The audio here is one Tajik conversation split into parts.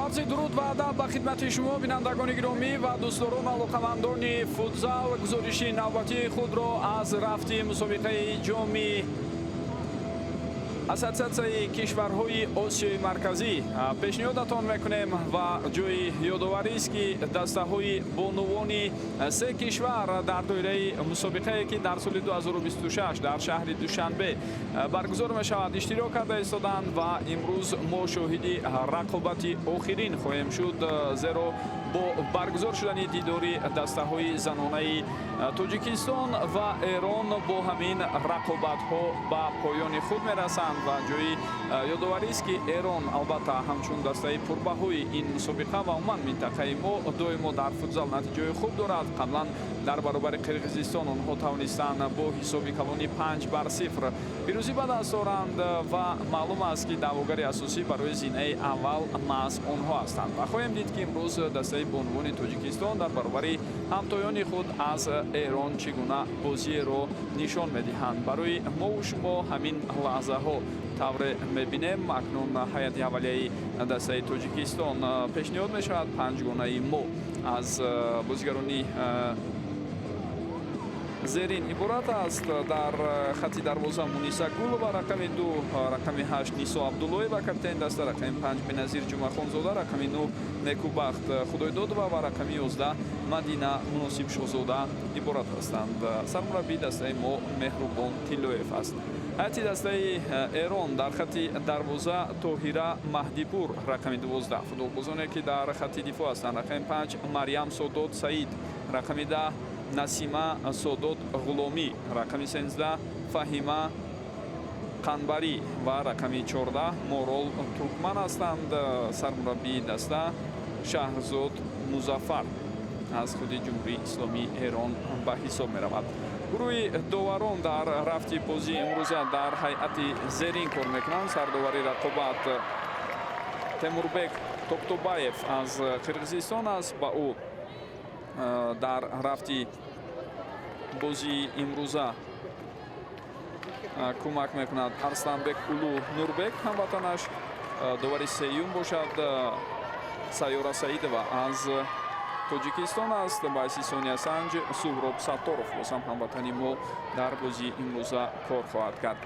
عرض درود و ادب به خدمت شما بینندگان گرامی و دوستداران علاقه‌مندان فوتزال. گزارش نوبتی خود را از رفت مسابقه جام اساتسیاسیون کشورهای آسیای مرکزی پیشنهادتان میکنیم و جای یادآوری است که دسته‌های بانوان سه کشور در دایره مسابقه که در سال 2026 در شهر دوشنبه برگزار می شود اشتراک کرده ایستادند و امروز ما شاهد رقابت آخرین خواهیم شد، زیرا با برگزار شدن دیداری دسته‌های زنانه تاجیکستان و ایران با همین رقابت ها به پایان خود می رسند و جای یادآوری است که ایران البته همچون دسته پربهای این مسابقه و عموما منطقه ما دائما در فوتزال نتیجه خوب دارد. قبلا در برابر قرقیزستان آنها توانستند با حساب کلانی 5-0 پیروزی به دست آورند و معلوم است که دعواگر اساسی برای زینه اول محض آنها هستند و خواهیم دید که امروز دسته بانوان تاجیکستان در برابر همتایان خود از ایران چگونه بازی را نشان میدهند. برای ما و شما همین لحظه ها طور میبینیم. اکنون هیئت اولیه دسته تاجیکستان پیشنهاد می شود 5 گانه ما از بازیگرانی زیرین عبارت است. در خط دروازه مونیسا گولова، رقم 2 رقم 8 نیسا عبداللهیوا کاپیتان دسته، رقم 5 بنظیر جمعخانزاده، رقم 9 نیکوبخت خدایدادова و رقم 11 مدینه مناسب شاهزاده عبارت هستند. سرمربی دسته ما مهربان تیلویف است. هیئت دسته ایران در خط دروازه طاهره مهدیپور، رقم 12 فوتبالبازانی که در خط دفاع هستند، رقم 5 مریم سادات سعید، رقم 10 نسیمه سادات غلامی، رقم 13 فهیمه قنبری و رقم 14 مورال ترکمن هستند. سرمربی دسته شهرزاد مظفر از خود جمهوری اسلامی ایران به حساب می رود. گروه داوران در رفت بازی امروز در هیئت زیرین کار میکنند. سرداوری رقابت تیموربک توکتوبایف از قرقیزستان است. با او در رفت بازی امروزه کمک میکند ارسلانبек улу нурбек هموطنش. داوری سیوم باشد سیاره سعیدова از تاجیکستان است. باعث ثانیه سنج سهراب ستارов باز هم هموطنی ما در بازی امروزه کار خواهد کرد.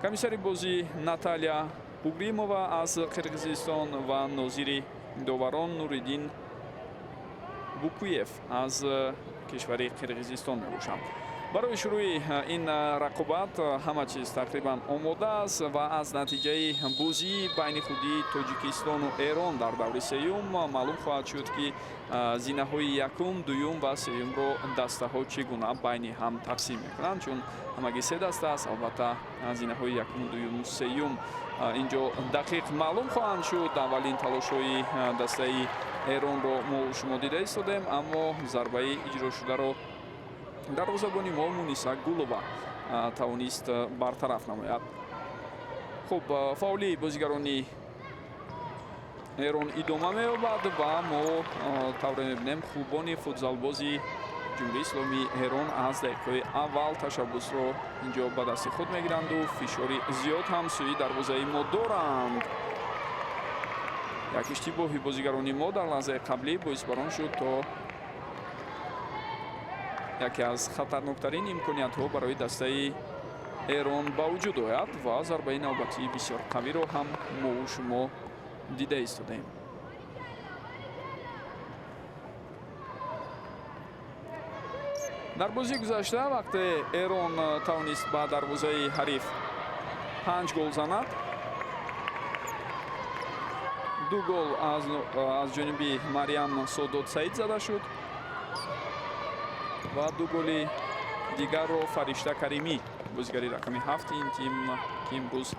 کمیسر بازی ناتالیا бугримова از قرقیزستان و ناظر داوران نوریدین بوکویف از کشور قرقیزستان می باشند. برای شروع این رقابت همه چیز تقریبا آماده است و از نتیجه بازی بین خودی تاجیکستان و ایران در دور سیوم معلوم خواهد شد که زینه های یکم، دوم و سیوم را دسته ها چگونه بین هم تقسیم میکنند، چون همگی سه دسته است. البته زینه های یکم، دوم، سیوم اینجا دقیق معلوم خواهند شد. اولین تلاش های دسته ایران را ما شما دیده ایستادیم، اما ضربه اجرا شده را دروازه‌بانی ما مونیسا گولова توانست برطرف نماید. خب فауلی بازیگرانی ایران ادامه می‌یابد و ما طور می‌بینیم خوبان فوتزال بازی جمهوری اسلامی ایران از دقیقه اول تشبث را اینجا به دست خود می‌گیرند و فشاری زیاد هم سوی دروازه ما دارند. یک اشتباهی بازیگرانی ما در لحظه قبلی باعث بران شد تا یکی از خطرناکترین امکانیت ها برای دسته ایران با وجود آید و ضربه نوبتی بسیار قوی را هم ما و شما دیده ایستادیم. در بازی گذشته وقت ایران توانست با دروازه حریف 5 گل زند. 2 گل از جانب مریم سادات سعید زده شد و 2 گل دیگر رو فرشته کریمی بازیگری رقم 7 این تیم که امروز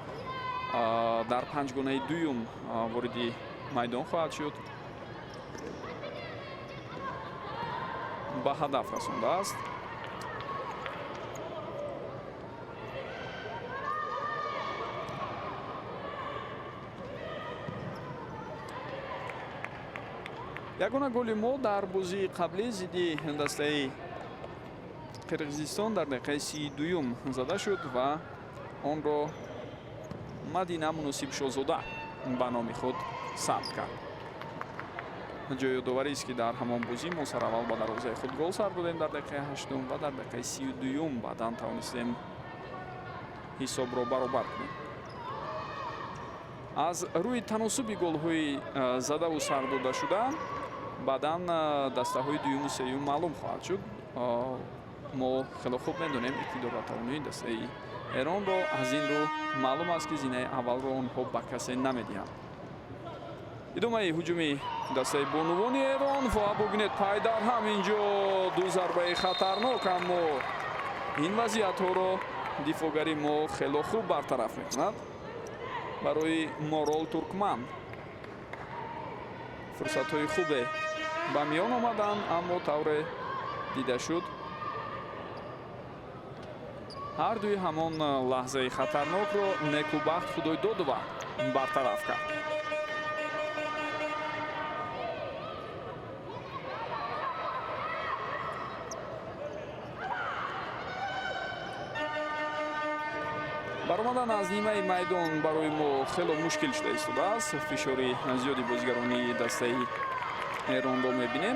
در 5 گانه دوم وارد میدان خواهد شد به هدف رسانده است. یگانه گل ما در بازی قبلی ضد دسته قرقیزستان در دقیقه 32 زده شد و آن را مدینه مناسب شاهزاده به نام خود ثبت کرد. جای یادآوری است که در همان بازی ما سر اول به دروازه خود گل سر بودیم در دقیقه 8 و در دقیقه 32 بعداً توانستیم حساب را برابر کنیم. از روی تناسب گل‌های زده و سر داده شده بعداً دسته‌های دوم و سوم معلوم خواهد شد. ما خیلی خوب می‌دونیم اقتدار و توانایی دسته ایران را از این رو معلوم است که زینه اول را آنها به کسی نمی‌دهند. ادامه هجومی دسته بانوان ایران و ببینید پای در همینجا دو ضربه خطرناک، اما این وضعیت ها را دفاعگری ما خیلی خوب برطرف میکند. برای مارال ترکمن فرصت های خوبه به میان آمدن، اما طور دیده شد هر دوی همان لحظه خطرناک را نیکوبخت خدای داد و برطرف کرد. برآمدن از نیمه میدان برای ما خیلی مشکل شده است. فشاری زیادی بازیگرانی دسته ایران را میبینیم.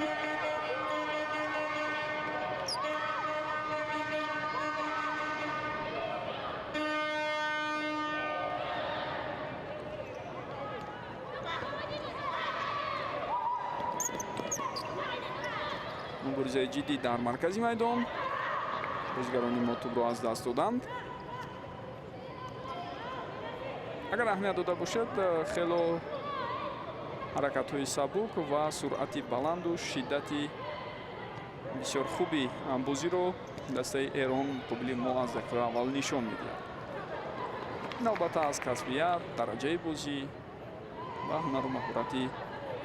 مبارزه جدی در مرکزی میدان، بازیگرانی ما توپ را از دست دادند. اگر اهمیت داده باشد خیلی حرکت های سبک و سرعت بلند و شدت بسیار خوبی بازی رو دسته ایران قبل ما از دقیقه اول نشان میدهد. نوبت از کسبیت، درجه بازی و هنر و مهارتی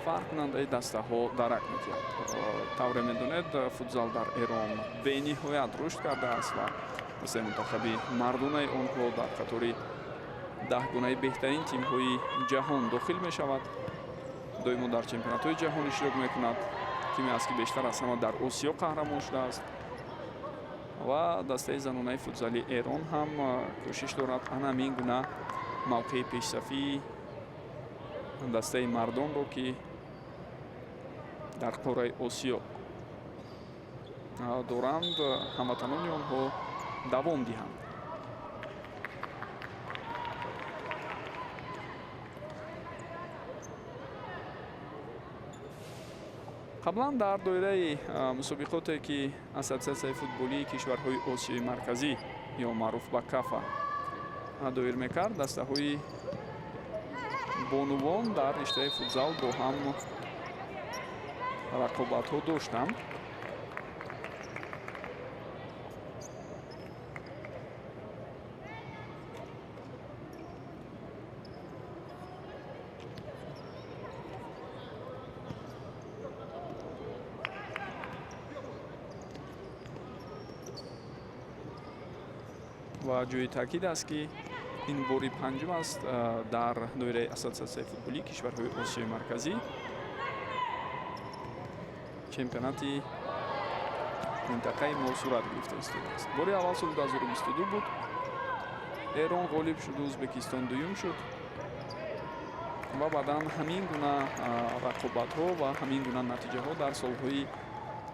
فرق کننده دسته ها درک می‌کرد. طور می‌دانید فوتزال در ایران به نهایت رشد کرده است و دسته منتخبی مردانه آنها در قطار 10 گونه بهترین تیم‌های جهان داخل می‌شود. دائما در چمپیونات‌های جهان اشتراک می‌کند. تیمی است که بیشتر از همه در آسیا قهرمان شده است و دسته زنانه فوتزالی ایران هم کوشش دارد همین گونه موقع پیشرفتی دسته مردان رو که در قاره آسیا دارند هموطنان آنها دوام دهند. قبلا در دایره مسابقاتی که اساتسیاسیون فوتبالی کشورهای آسیای مرکزی یا معروف به کافا دایر میکرد، دسته های بانوان در رشته فوتزال با هم رقابت ها داشتند. و جای تاکید است که این باری پنجم است در دایره اساتسیاسیون فوتبالی کشورهای آسیای مرکزی چمپیونات منطقه ما صورت گرفته است. باری اول سال 2022 بود. ایران غالب شد، ازبکستان دوم شد و بعدا همین گونه رقابت ها و همین گونه نتیجه ها در سالهای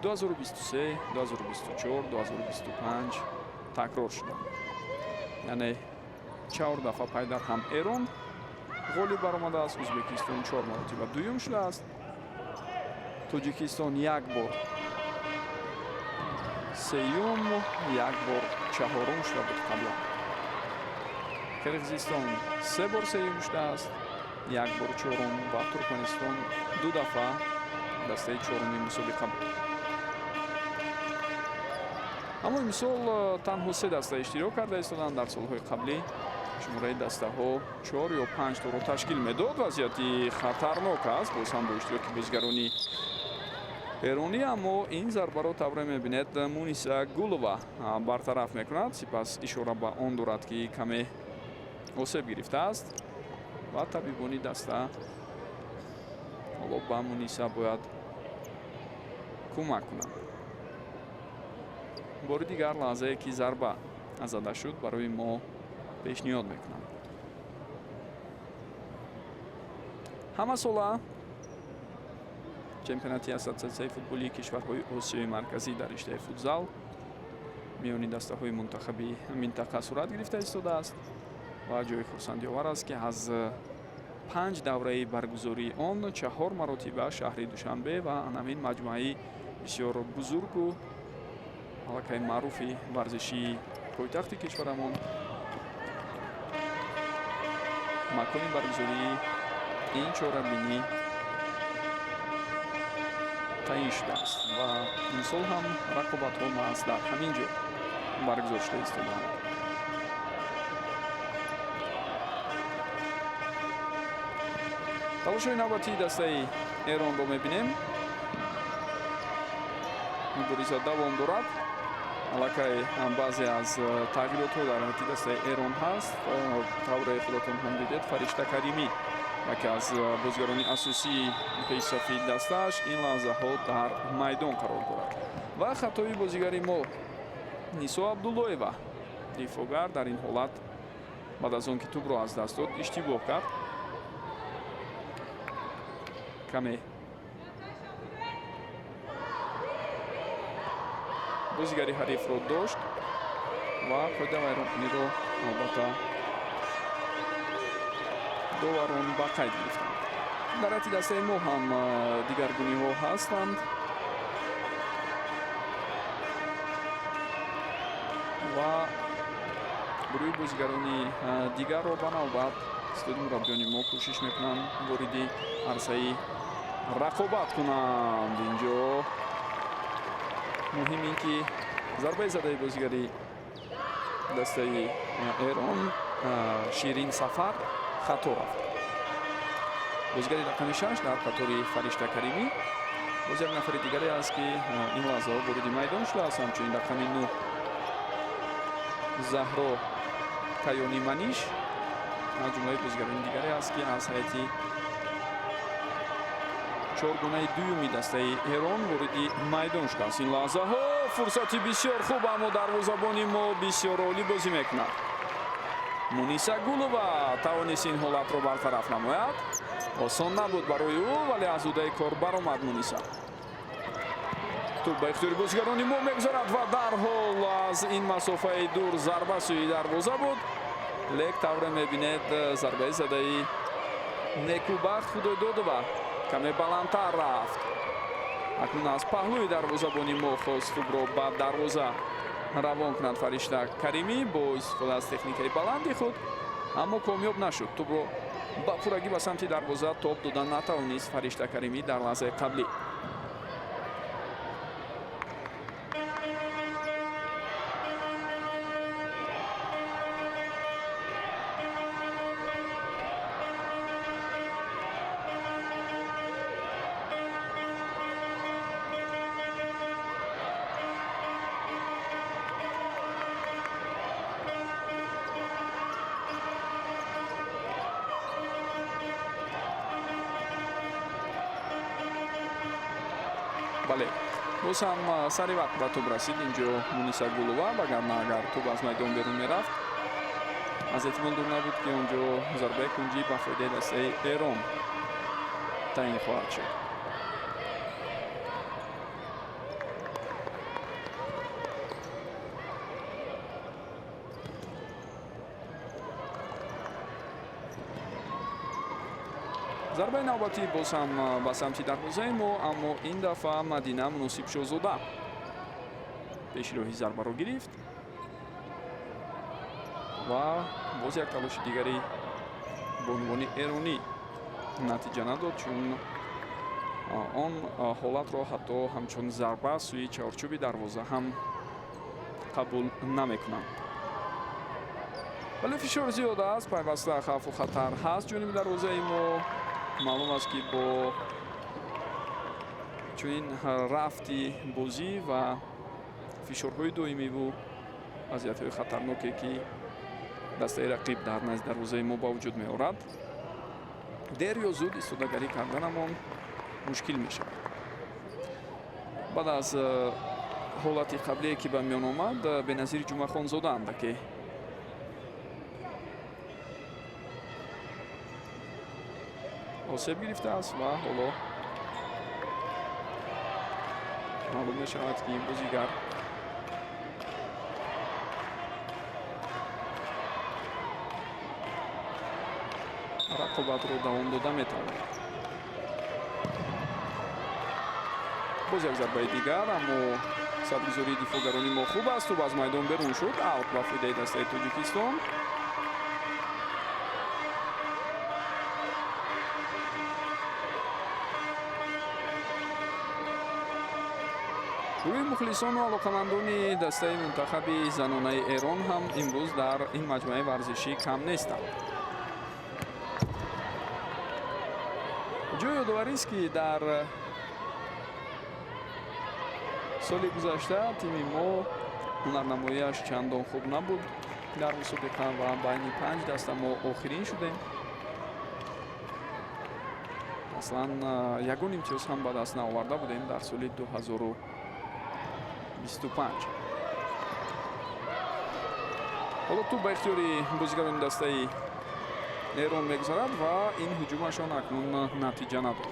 2023 2024 2025 تکرار شد. یعنی 4 دفعه پای در هم ایران غالب برآمده است. ازبکستان 4 مرتبه دوم شده است. تاجیکستان 1 بار سوم، 1 بار چهارم شده بود قبلا. قرقیزستان 3 بار سوم شده است، 1 بار چهارم و ترکمنستان 2 دفعه دسته چهارمی مسابقه بود. اما امسال تنها 3 دسته اشتراک کرده ایستادند. در سالهای قبلی شماره دسته ها 4 یا 5 تا را تشکیل میداد. وضعیتی خطرناک است باز هم با اشتراک بازیگرانی ایرانی، اما این ضربه را طور میبینید مونیسا گولووا برطرف میکند. سپس اشاره به آن دارد که کمی آسیب گرفته است و طبیبانی دسته حالا به مونیسا باید کمک کنند. بار دیگر لحظه که ضربه زده شد برای ما پیشنهاد میکنم. ҳама сола чемпионати ассотсиатсияи футболи кишварҳои осиёи марказӣ дар риштаи футзал миёни дастаҳои мунтахаби минтақа сурат гирифта истодааст ва ҷои хурсандиовар аст ки аз 5 давраи баргузории он 4 маротиба шаҳри Душанбе ва анамин маҷмӯаи бисёр бузургу аллакай маъруфи варзишии пойтахти кишварамон макони баргузории ин чорабинӣ таъин шудааст ва имсол ҳам рақобатҳо маҳз дар ҳамин ҷо баргузор шуда истодаанд. талошҳои навбатии дастаи Эронро мебинем. мубориза давом дорад. аллакай баъзе аз тағйиротҳо дар ҳайати дастаи Эрон ҳаст. тавре худатон ҳам дидед Фаришта Каримӣ яке аз бозигарони асосии пешсафи дастааш ин лаҳзаҳо дар майдон қарор дорад ва хатои бозигари мо Нисо Абдуллоева дифоъгар дар ин ҳолат баъд аз он ки тӯбро аз даст дод иштибоҳ кард. каме бозигари ҳарифро дошт ва қоида вайронкуниро албатта доварон ба қайд гирифтанд. дар ҳайати дастаи мо ҳам дигаргуниҳо ҳастанд ва гурӯҳи бозигарони дигарро ба навбат истоди мураббиёни мо кӯшиш мекунанд вориди арсаи рақобат кунанд. инҷо муҳим ин ки зарбаи задаи бозигари дастаи Эрон Ширин Сафар хато рафт. бозигари рақами 6 дар қатори Фаришта Каримӣ боз як нафари дигаре аст ки ин лаҳзаҳо вориди майдон шудааст. ҳамчунин рақами 9 Заҳро Каёни Маниш аз ҷумлаи бозигарони дигаре аст ки аз ҳайати чоргонаи дуюми дастаи Эрон вориди майдон шудааст. ин лаҳзаҳо фурсати бисёр хуб, аммо дарвозабони мо бисёр олӣ бозӣ мекунад. Муниса Гулова тавонист ин ҳолатро бартараф намояд. осон набуд барои ӯ, вале аз удаи кор баромад Муниса. тӯб ба ихтиёри бозигарони мо мегузарад ва дарҳол аз ин масофаи дур зарба сӯи дарвоза буд. лек тавре мебинед зарбаи задаи Некубахт Худойдодова каме баландтар рафт. акнун аз паҳлӯи дарвозабони мо хост тӯбро ба дарвоза равон кунад Фаришта Каримӣ бо истифода аз техникаи баланди худ, аммо комёб нашуд. тӯбро ба пуррагӣ ба самти дарвоза топ додан натавонист Фаришта Каримӣ дар лаҳзаи қаблӣ. бале боз ҳам сари вақт ба тӯб расид. инҷо Муниса Гулова, вагарна агар тӯб аз майдон берун мерафт аз эҳтимол дур набуд ки онҷо зарбаи кунҷӣ ба фоидаи дастаи Эрон таъин хоҳад шуд. зарбаи навбатӣ боз ҳам ба самти дарвозаи мо, аммо ин дафъа Мадина Муносибшозода пешироҳи зарбаро гирифт ва боз як талоши дигари бонувони эронӣ натиҷа надод, чун он ҳолатро ҳатто ҳамчун зарба сӯи чаҳорчӯби дарвоза ҳам қабул намекунанд. вале фишор зиёд аст, пайваста хавфу хатар ҳаст ҷониби дарвозаи мо. маълум аст ки бо чунин рафти бозӣ ва фишорҳои доимиву вазъиятҳои хатарноке ки дастаи рақиб дар назди дарвозаи мо ба вуҷуд меорад, дер ё зуд истодагарӣ карданамон мушкил мешавад. баъд аз ҳолати қаблие ки ба миён омад, Беназир Ҷумахонзода андаке осеб гирифтааст ва ҳоло маълум мешавад ки бозигар рақобатро давом дода метавонад. боз як зарбаи дигар, аммо садгузории дифоъгарони мо хуб аст. тӯб аз майдон берун шуд. аут ба фоидаи дастаи Тоҷикистон. рӯи мухлисону алоқамандони дастаи мунтахаби занонаи Эрон ҳам имрӯз дар ин маҷмӯаи варзишӣ кам нестанд. ҷои ёдоварист ки дар соли гузашта тими мо ҳунарнамоияш чандон хуб набуд дар мусобиқа ва байни 5 даста мо охирин шудем. аслан ягон имтиёз ҳам ба даст наоварда будем дар соли 2025. ҳоло ту ба ихтиёри бозигарони дастаи Эрон мегузарад ва ин ҳуҷумашон акнун натиҷа надод.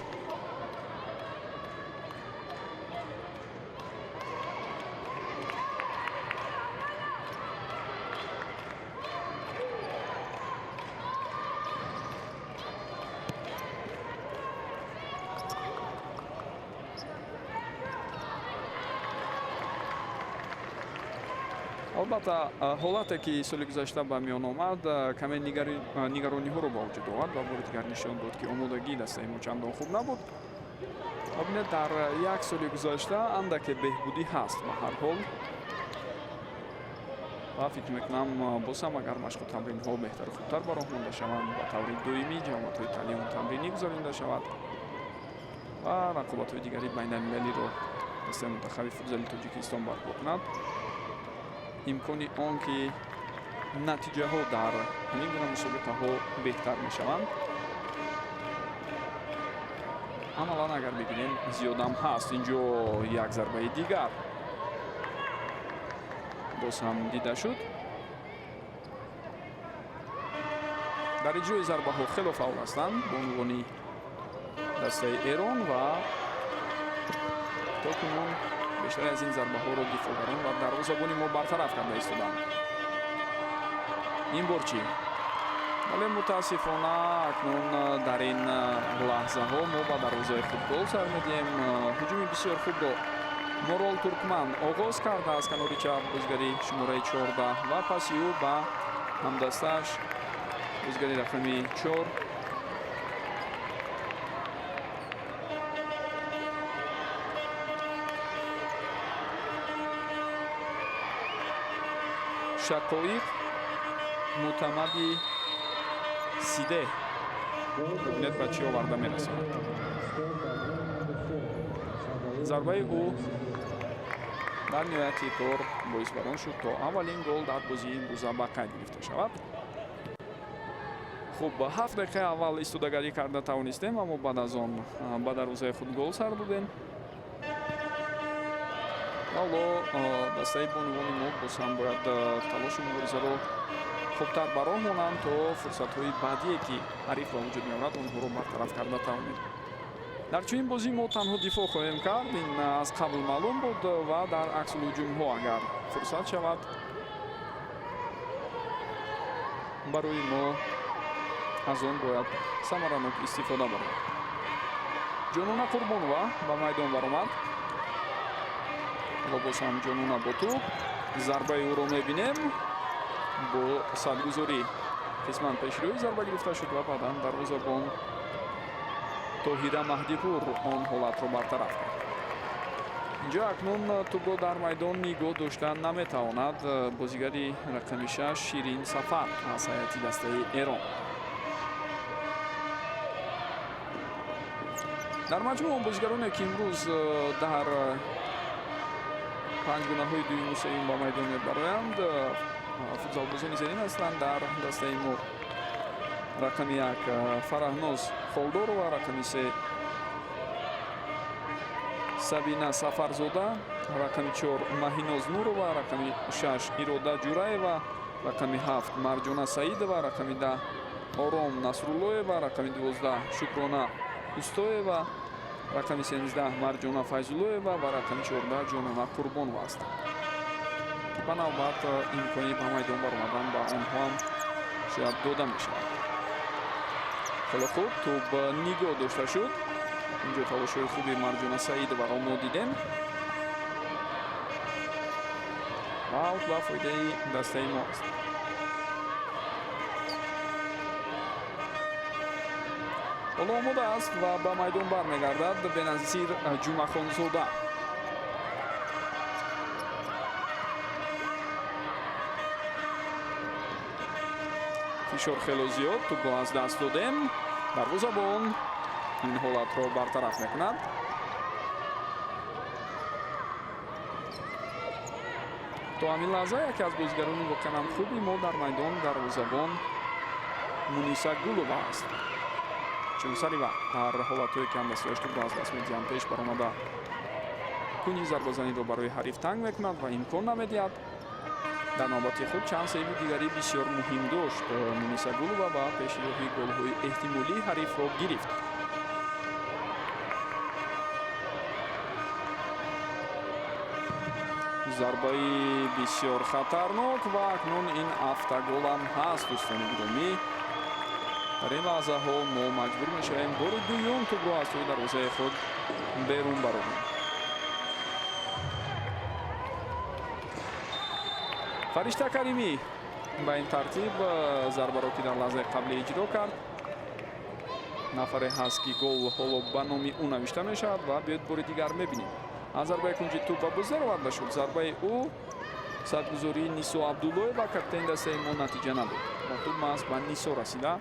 албатта ҳолате ки соли гузашта ба миён омад каме нигарониҳоро ба вуҷуд овард ва бори дигар нишон дод ки омодагии дастаи мо чандон хуб набуд. бинед дар як соли гузашта андаке беҳбудӣ ҳаст ба ҳар ҳол ва фикр мекунам боз ҳам агар машқу тамринҳо беҳтару хубтар ба роҳ монда шаванд ба таври доимӣ ҷамъиятҳои таълиму тамринӣ гузаронида шавад ва рақобатҳои дигари байналмилалиро дастаи мунтахаби футзали Тоҷикистон барпо кунад, имкони он ки натиҷаҳо дар ҳамин гуна мусобиқаҳо беҳтар мешаванд амалан агар бибинем зиёдам ҳаст. инҷо як зарбаи дигар боз ҳам дида шуд. дар иҷрои зарбаҳо хело фаъол ҳастанд бо унвони дастаи Эрон ва то кунун бештари аз ин зарбаҳоро дифоъгарон ва дарвозабони мо бартараф карда истоданд. ин бор чӣ? вале мутаассифона акнун дар ин лаҳзаҳо мо ба дарвозаи худ гол сар медиҳем. ҳуҷуми бисёр хубро Морол Туркман оғоз карда аз канори чап бозигари шумораи 14 ва паси ӯ ба ҳамдастааш бозигари рақами 4 Шакоиқ Мутамади Сиде бинед ба чӣ оварда мерасонад. зарбаи ӯ дар ниҳояти кор боисбарон шуд то аввалин гол дар бозии имрӯза ба қайд гирифта шавад. хуб 7 дақиқаи аввал истодагарӣ карда тавонистем, аммо баъд аз он ба дарвозаи худ гол сар додем. ҳоло дастаи бонувони мо боз ҳам бояд талошу муборизаро хубтар ба роҳ монанд то фурсатҳои баъдие ки ҳариф ба вуҷуд меорад онҳоро бартараф карда тавонем. дар чунин бозӣ мо танҳо дифоъ хоҳем кард, ин аз қабл маълум буд ва дар аксулҳуҷумҳо агар фурсат шавад барои мо аз он бояд самаранок истифода барем. Ҷонона Қурбонова ба майдон баромад. боз ҳам ҷонона бо тӯб зарбаи ӯро мебинем. бо садгузорӣ қисман пешрӯи зарба гирифта шуд ва баъдан дарвозабон Тоҳира Маҳдипур он ҳолатро бартараф кард. инҷо акнун тӯбро дар майдон нигоҳ дошта наметавонад бозигари рақами 6 Ширин Сафар аз ҳайати дастаи Эрон. дар маҷмӯъ бозигароне ки имрӯз дар панҷгунаҳои дуюму сеюм ба майдон мебароянд футзалбозони зерин ҳастанд. дар дастаи мо рақами 1 Фараҳноз Холдорова, рақами 3 Сабина Сафарзода, рақами 4 Маҳиноз Нурова, рақами 6 Ирода Ҷураева, рақами 7 Марҷона Саидова, рақами 10 Ором Насруллоева, рақами 12 Шукрона Устоева, рақами 13 Марҷона Файзуллоева ва рақами 14 Ҷонона Қурбонова аст. Ба навбат имкони ба майдон баромадан ба онҳо ҳам шояд дода мешавад. хеле хуб, тӯб нигоҳ дошта шуд. инҷо талошҳои хуби Марҷона Саидоваро мо дидем. аут ба фоидаи дастаи мо аст. ҳоло омода аст ва ба майдон бармегардад Беназир Ҷумахонзода. фишор хело зиёд, тӯбро аз даст додем. дарвозабон ин ҳолатро бартараф мекунад. то ҳамин лаҳза яке аз бозигарони воқеан хуби мо дар майдон дарвозабон Муниса Гулова аст. чунсари вақт дар ҳолатҳое ки ҳамдастиёш тӯбро аз даст медиҳанд пеш баромада куни зарбазаниро барои ҳариф танг мекунад ва имкон намедиҳад. дар навбати худ чанд сейви дигари бисёр муҳим дошт. Муниса Гулова ба пешироҳи голҳои эҳтимолии ҳарифро гирифт. зарбаи бисёр хатарнок ва акнун ин автоголам ҳаст. дӯстони гиромӣ, дар ин лаҳзаҳо мо маҷбур мешавем бори дуюм тӯбро аз тӯи дарвозаи худ берун баронем. Фаришта Каримӣ ба ин тартиб зарбаро ки дар лаҳзаи қаблӣ иҷро кард, нафаре ҳаст ки гол ҳоло ба номи ӯ навишта мешавад ва биёед бори дигар мебинем. аз зарбаи кунҷи тӯб ба бузер оварда шуд. зарбаи ӯ садгузории Нисо Абдуллоева капитани дастаи мо натиҷа надод. ба тӯб маҳз ба Нисо расида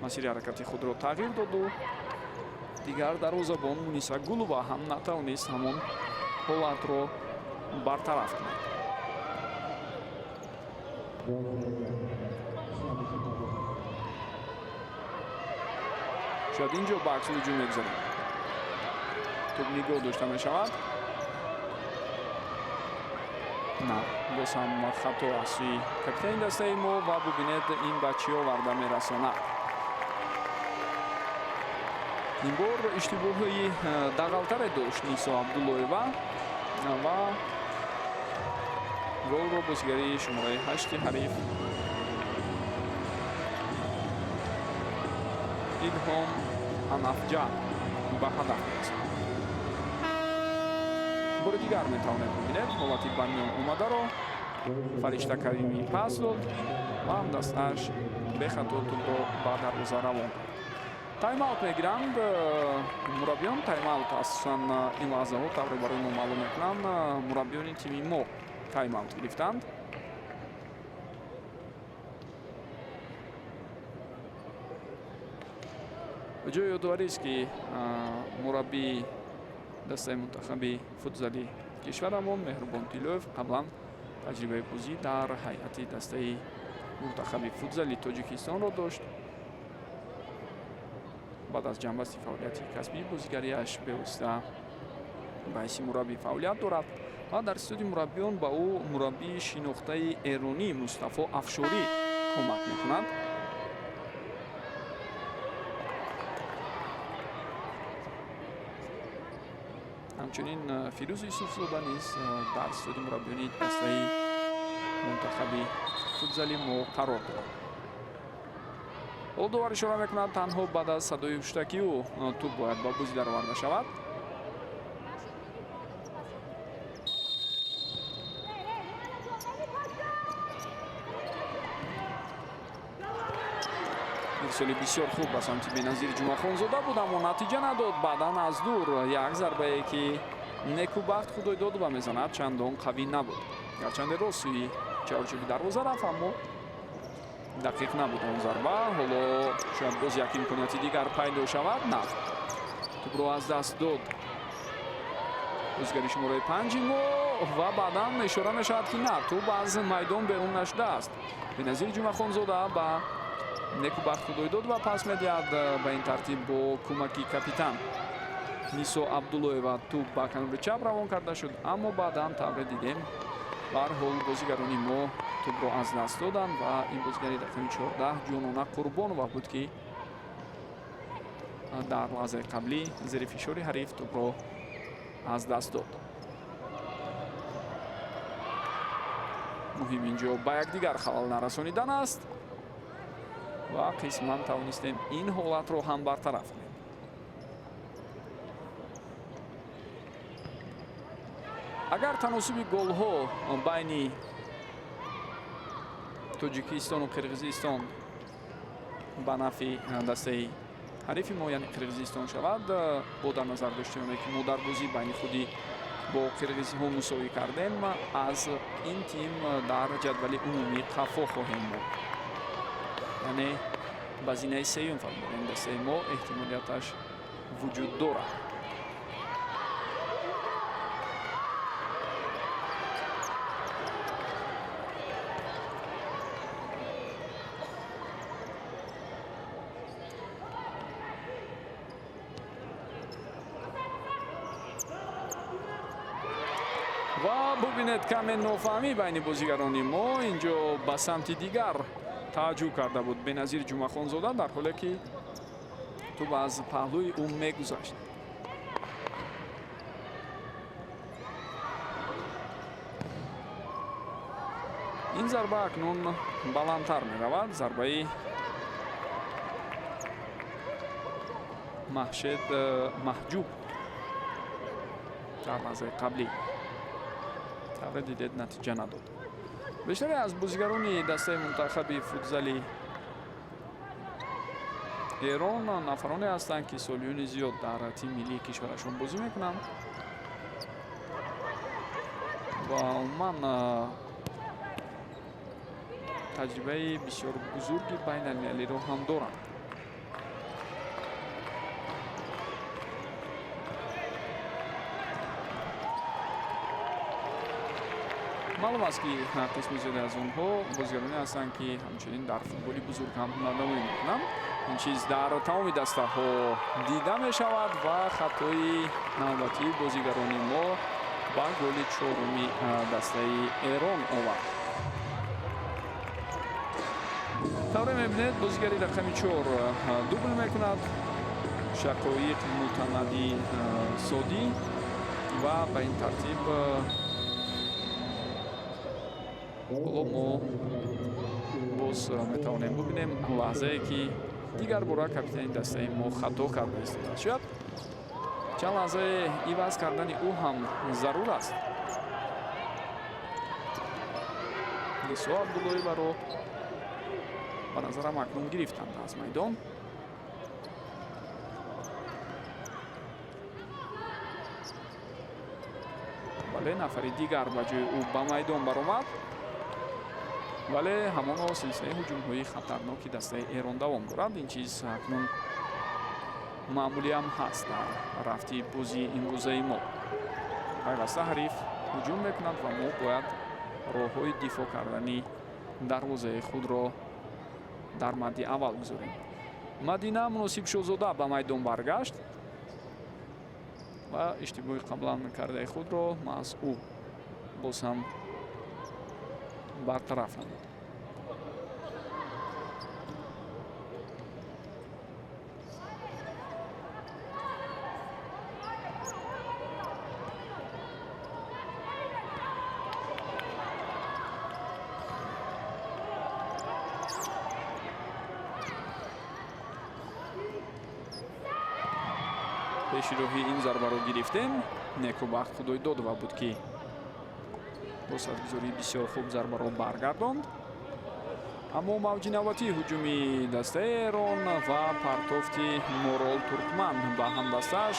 масири ҳаракати худро тағйир доду дигар дарвозабон Муниса Гулова ҳам натавонист ҳамон ҳолатро бартараф кунад. шояд инҷо ба аксу ҳуҷум мегузарем. тӯб нигоҳ дошта мешавад. на, боз ҳам хато аз сӯи капитани дастаи мо ва бубинед ин ба чӣ оварда мерасонад. ин бор иштибоҳҳои дағалтаре дошт Нисо Абдуллоева ва голро бозигари шумораи 8 ҳариф Илҳом Анафҷа ба ҳадаф мерасонад. бори дигар метавонед бубинед ҳолати ба миён омадаро. Фаришта Каримӣ пас дод ва ҳамдастааш бехато тӯбро ба дарвоза равон кард. тайм-аут мегиранд мураббиён. тайм-аут асосан ин лаҳзаҳо тавре барои мо маълум мекунам мураббиёни тими мо тайм-аут гирифтанд. ҷои ёдоварист ки мураббии дастаи мунтахаби футзали кишварамон Меҳрубон Тилӯев қаблан таҷрибаи бозӣ дар ҳайати дастаи мунтахаби футзали Тоҷикистонро дошт. баъд аз ҷанбасти фаъолияти касбии бозигариаш бевосита ба ҳайси мураббӣ фаъолият дорад ва дар истиёди мураббиён ба ӯ мураббии шинохтаи эронӣ Мустафо Афшорӣ кӯмак мекунад. ҳамчунин Фирӯз Юсуфзода низ дар истиёди мураббиёни дастаи мунтахаби футзали мо қарор дорад. олдовар ишора мекунад танҳо баъд аз садои ҳуштаки ӯ тӯб бояд ба бозӣ дароварда шавад. ирсоли бисёр хуб ба самти Беназир Ҷумахонзода буд, аммо натиҷа надод. баъдан аз дур як зарбае ки некубахт Худойдодова мезанад чандон қавӣ набуд. гарчанде рост сӯи чаҳорчӯби дарвоза рафт, аммо дақиқ набуд он зарба. ҳоло шояд боз як имконияти дигар пайдо шавад. на, тӯбро аз даст дод бозигари шумораи 5 мо ва баъдан ишора мешавад ки на, тӯб аз майдон берун нашудааст. Беназир Ҷумахонзода ба некубахт Худойдодова пас медиҳад. ба ин тартиб бо кӯмаки капитан Нисо Абдуллоева тӯб ба канори чап равон карда шуд, аммо баъдан тавре дидем ба ҳар ҳол бозигарони мо тӯбро аз даст доданд ва ин бозигари рақами 14 ҷонона Қурбонова буд ки дар лаҳзаи қаблӣ зери фишори ҳариф тӯбро аз даст дод. муҳим инҷо ба якдигар халал нарасонидан аст ва қисман тавонистем ин ҳолатро ҳам бартараф кунем. агар таносуби голҳо байни тоҷикистону қирғизистон ба нафи дастаи ҳарифи мо яъне қирғизистон шавад, бо дар назар доштем ки мо дар бозӣ байни худи бо қирғизиҳо мусовӣ кардем, аз ин тим дар ҷадвали умумӣ қафо хоҳем буд. яъне ба зинаи сеюм фармудем дастаи мо эҳтимолияташ вуҷуд дорад. ва бубинед каме нофаҳмӣ байни бозигарони мо инҷо ба самти дигар таваҷҷӯҳ карда буд Беназир Ҷумахонзода, дар ҳоле ки тӯб аз паҳлӯи ӯ мегузашт. ин зарба акнун баландтар меравад. Зарбаи Маҳшед Маҳҷуб дар лаҳзаи қаблӣ тавре дидед натиҷа надод. бештаре аз бозигарони дастаи мунтахаби футзали Эрон нафароне ҳастанд ки солиёни зиёд дар тими миллии кишварашон бозӣ мекунанд ва умуман таҷрибаи бисёр бузурги байналмилалиро ҳам доранд. маълум аст ки қисми зиёде аз онҳо бозигароне ҳастанд ки ҳамчунин дар футболи бузург ҳам ҳунарнамоӣ мекунанд. ин чиз дар тамоми дастаҳо дида мешавад ва хатои навбатии бозигарони мо ба голи чоруми дастаи Эрон овард. тавре мебинед бозигари рақами 4 дубл мекунад Шақоиқ Мутамади Содӣ ва ба ин тартиб мо боз метавонем бубинем лаҳзае ки дигар бора капитани дастаи мо хато карда истода шуяд. чанд лаҳзае иваз кардани ӯ ҳам зарур аст. Нисо Абдуллоеваро ба назарам акнун гирифтанд аз майдон. вале нафари дигар ба ҷои ӯ ба майдон баромад. вале ҳамоно силсилаи ҳуҷумҳои хатарноки дастаи Эрон давом дорад. ин чиз акнун маъмулиам ҳаст дар рафти бозии имрӯзаи мо. пайваста ҳариф ҳуҷум мекунад ва мо бояд роҳҳои дифоъ кардани дарвозаи худро дар мадди аввал гузорем. Мадина Муносибшозода ба майдон баргашт ва иштибоҳи қаблан кардаи худро маҳз ӯ боз ҳам бартараф намуд. пешироҳи ин зарбаро гирифтем. Некубахт Худоидодова буд ки бо садгузории бисёр хуб зарбаро баргардонд. аммо мавҷи навбатии ҳуҷуми дастаи Эрон ва партофти Морол Туркман ба ҳамдастааш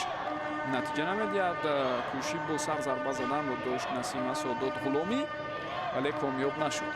натиҷа намедиҳад. кӯшиш бо сар зарба заданро дошт Насима Содод Ғуломӣ, вале комёб нашуд.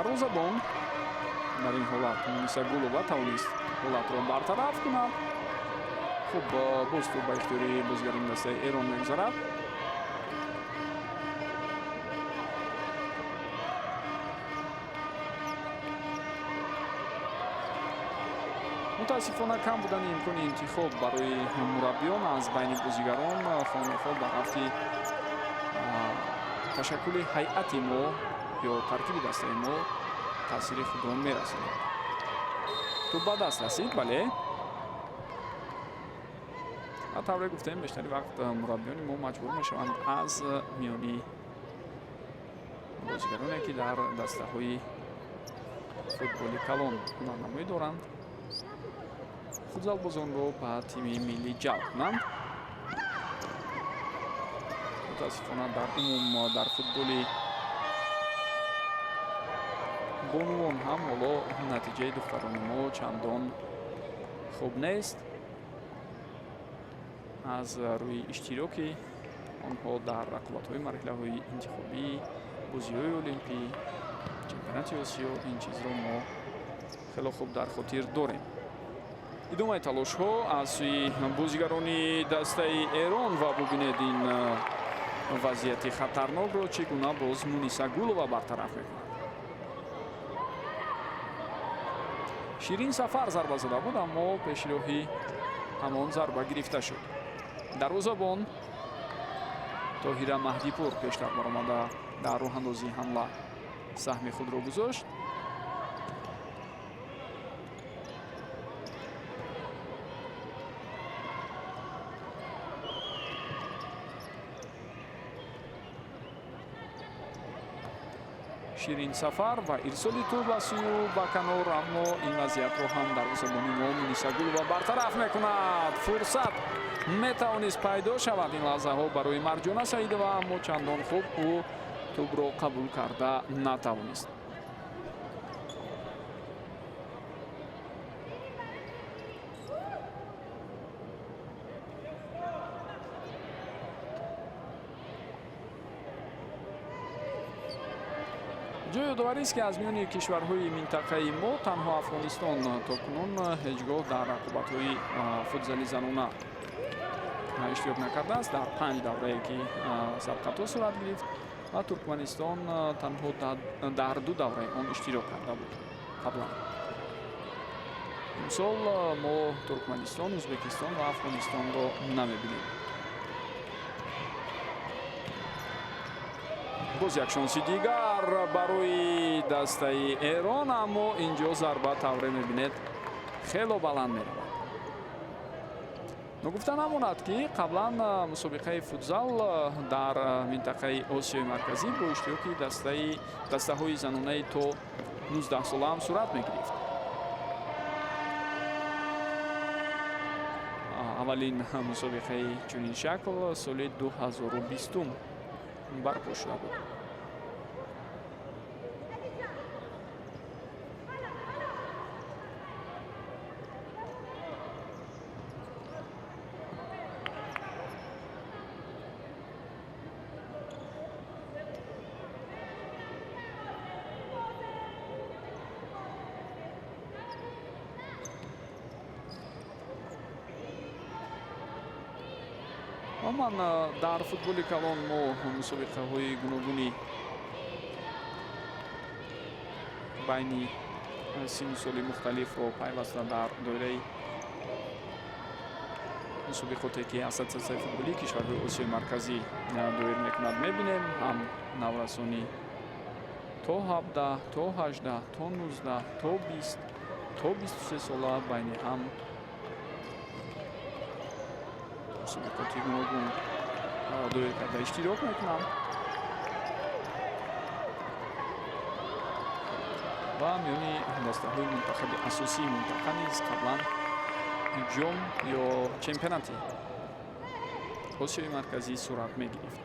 дарвозабон дар ин ҳолат Муниса Гулова тавонист ҳолатро бартараф кунад. хуб боз ту ба ихтиёри бозигарони дастаи Эрон мегузарад. мутаассифона кам будани имкони интихоб барои мураббиён аз байни бозигарон хонахо ба рафти ташаккули ҳайати мо ё таркиби дастаи мо таъсири худро мерасонад. ту ба даст расид, бале. тавре гуфтем бештари вақт мураббиёни мо маҷбур мешаванд аз миёни бозигароне ки дар дастаҳои футболи калон ҳунарнамоӣ доранд футзалбозонро ба тими миллӣ ҷалб кунанд. мутаассифона дар умум дар футболи бонувон ҳам ҳоло натиҷаи духтарони мо чандон хуб нест. аз рӯи иштироки онҳо дар рақобатҳои марҳилаҳои интихобии бозиҳои олимпӣ, чемпионати осиё ин чизро мо хело хуб дар хотир дорем. идомаи талошҳо аз сӯи бозигарони дастаи Эрон ва бубинед ин вазъияти хатарнокро чӣ гуна боз Муниса Гулова бартараф мекунад. Ширин Сафар зарба зада буд, аммо пешироҳи ҳамон зарба гирифта шуд. дарвозабон Тоҳира Маҳдипур пештар баромада дар роҳандозии ҳамла саҳми худро гузошт. Ширин Сафар ва ирсоли ту ба сӯи ба канор, аммо ин вазъиятро ҳам дарвозабони мо Муниса Гулова бартараф мекунад. фурсат метавонист пайдо шавад ин лаҳзаҳо барои Марҷона Саидова, аммо чандон хуб ӯ тӯбро қабул карда натавонист. ҷои ёдоварист ки аз миёни кишварҳои минтақаи мо танҳо Афғонистон токунун ҳеҷ гоҳ дар рақобатҳои футзали занона иштирок накардааст. дар 5 даврае ки сабқатҳо сурат гирифт ва Туркманистон танҳо дар 2 давраи он иштирок карда буд қаблан. имсол мо Туркманистон, Ӯзбекистон ва Афғонистонро намебинем. боз як шонси дигар барои дастаи Эрон, аммо инҷо зарба тавре мебинед хело баланд меравад. нагуфта намонад ки қаблан мусобиқаи футзал дар минтақаи Осиёи Марказӣ бо иштироки дастаҳои занонаи то 19 сола ҳам сурат мегирифт. аввалин мусобиқаи чунин шакл соли 2020 барпо шуда буд. умуман дар футболи калон мо мусобиқаҳои гуногуни байни синну соли мухталифро пайваста дар доираи мусобиқоте ки ассотсиатсияи футболии кишварҳои Осиёи Марказӣ доир мекунад мебинем. ҳам наврасони то 17, то 18, то 19, то 20, то 23 сола байни ҳам мусобиқоти гуногун доир карда иштирок мекунам ва миёни дастаҳои мунтахаби асосии минтақа низ қаблан ҷом ё чемпионати Осиёи Марказӣ сурат мегирифт.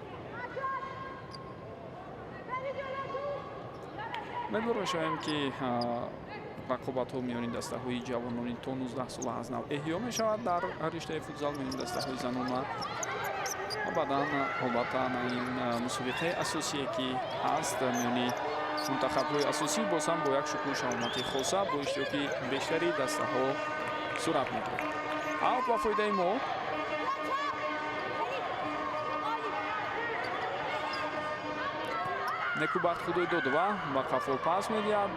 умедвор мешавем ки рақобатҳо миёни дастаҳои ҷавонони то 19 сола аз нав эҳё мешавад дар риштаи футзал миёни дастаҳои занона ва баъдан албатта ин мусобиқаи асосие ки ҳаст миёни мунтахабҳои асосӣ боз ҳам бо як шукӯҳи шаомати хоса бо иштироки бештари дастаҳо сурат мегирад. Аут ба фоидаи мо. Некубат Худойдодова ба Қафол пас медиҳад.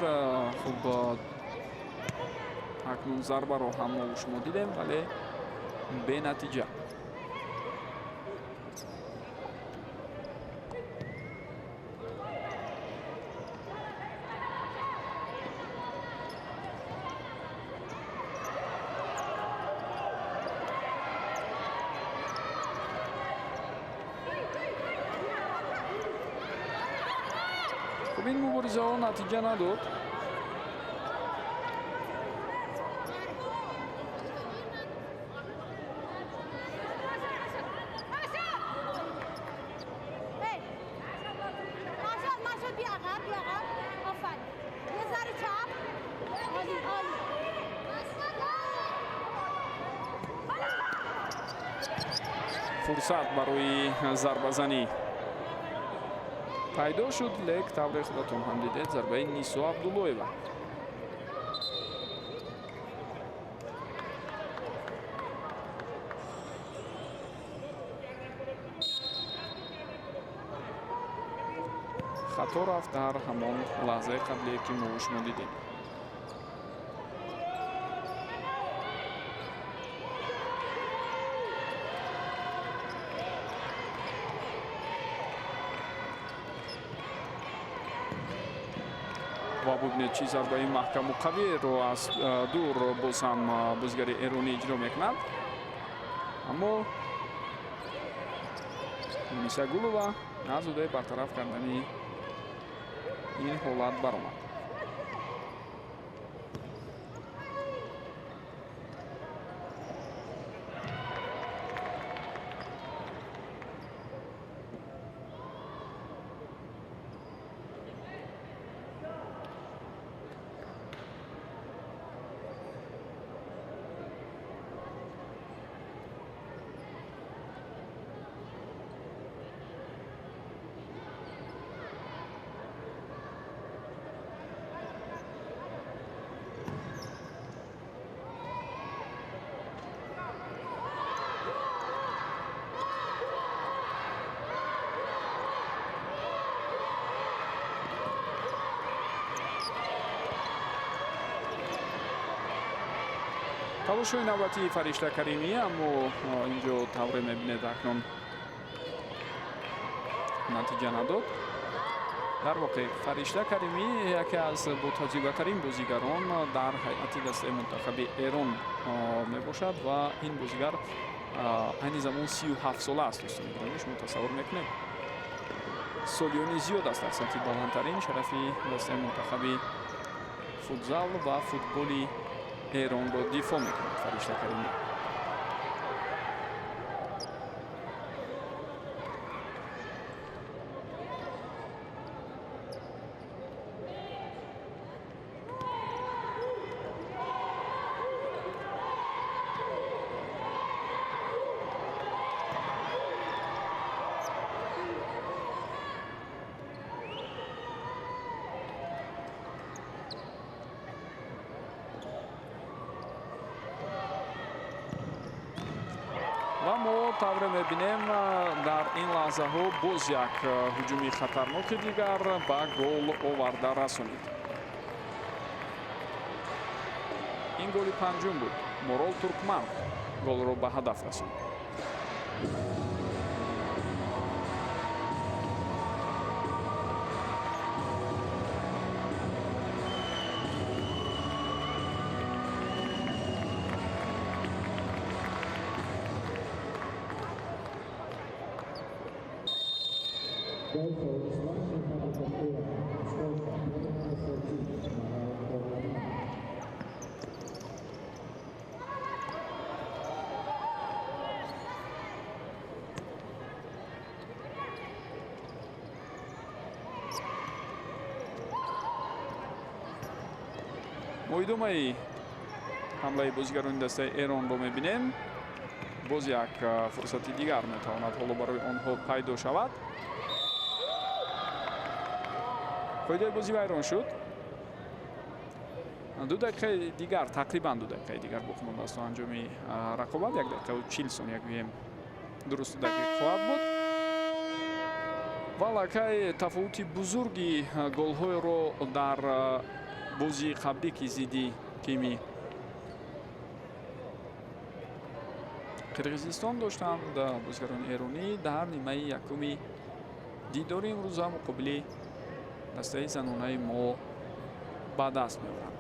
Хуб акнун зарбаро ҳам шумо дидем, вале бенатиҷа. این مبارزه ها نتیجه نداد. فرصت برای ضربه‌زنی пайдо шуд, лек тавре худатон ҳам дидед зарбаи Нисо Абдуллоева. хато рафт дар ҳамон лаҳзаи қаблие ки мо шумо дидем. бубнечи зарбаи маҳкаму қавиеро аз дур боз ҳам бозигари эронӣ иҷро мекунад. аммо Мисагулова аз удаи бартараф кардани ин ҳолат баромад. талошои навбати Фаришта Каримӣ, аммо инҷо тавре мебинед акнун натиҷа надод. дар воқеъ Фаришта Каримӣ яке аз ботаҷрибатарин бозигарон дар ҳайати дастаи мунтахаби Эрон мебошад ва ин бозигар айни замон 37 сола аст. дӯстони гиромӣ, шумо тасаввур мекунед солиёни зиёд аст дар сатҳи баландтарин шарафи дастаи мунтахаби футзал ва футболи Эронро дифо мекунад Фаришта Каримӣ. тавре мебинем дар ин лаҳзаҳо боз як ҳуҷуми хатарноки дигар ба гол оварда расонид. ин голи панҷум буд. Морол Туркман голро ба ҳадаф расонд. мо идомаи ҳамлаи бозигарони дастаи Эронро мебинем. боз як фурсати дигар метавонад ҳоло барои онҳо пайдо шавад. қоидаи бозӣ вайрон шуд. 2 дақиқаи дигар, тақрибан 2 дақиқаи дигар боқӣ мондааст то анҷоми рақобат. 1 дақиқаву 40 сония гӯем дурусту дақиқ хоҳад буд. ва лакай тафовути бузурги голҳоеро дар бозии қаблӣ ки зидди тими қирғизистон доштанд, бозигарони эронӣ дар нимаи якуми дидори имрӯза муқобили дастаи занонаи мо ба даст меоранд.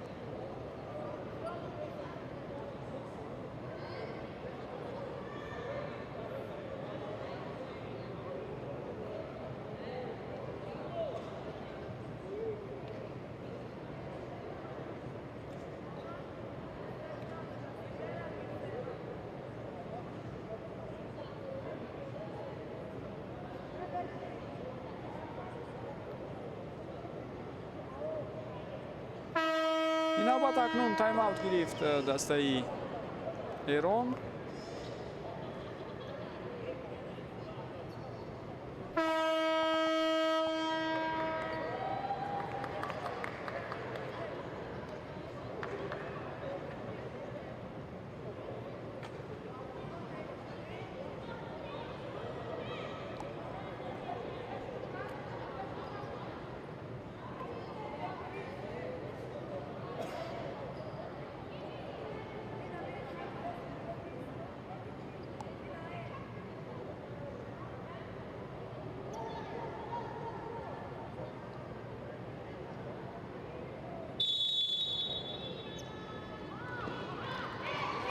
инавбат акнун тайм-аут гирифт дастаи эрон.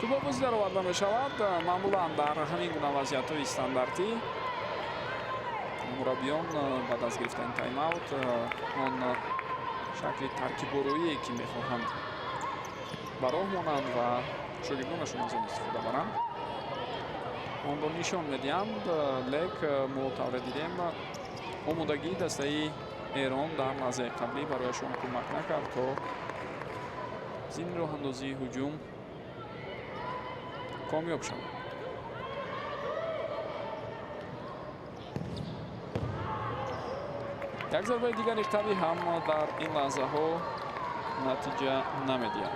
Туба бозӣ дароварда мешавад. маъмулан дар ҳамин гуна вазъиятҳои стандартӣ мураббиён баъд аз гирифтани тайм-аут он шакли таркиббороие ки мехоҳанд ба роҳ монанд ва шогирдонашон аз он истифода баранд, онро нишон медиҳанд. лек мо тавре дидем омодагии дастаи эрон дар лаҳзаи қаблӣ барояшон кӯмак накард то зини роҳандозии ҳуҷум камёб шавад. як зарбаи дигари қавӣ ҳам дар ин лаҳзаҳо натиҷа намедиҳад.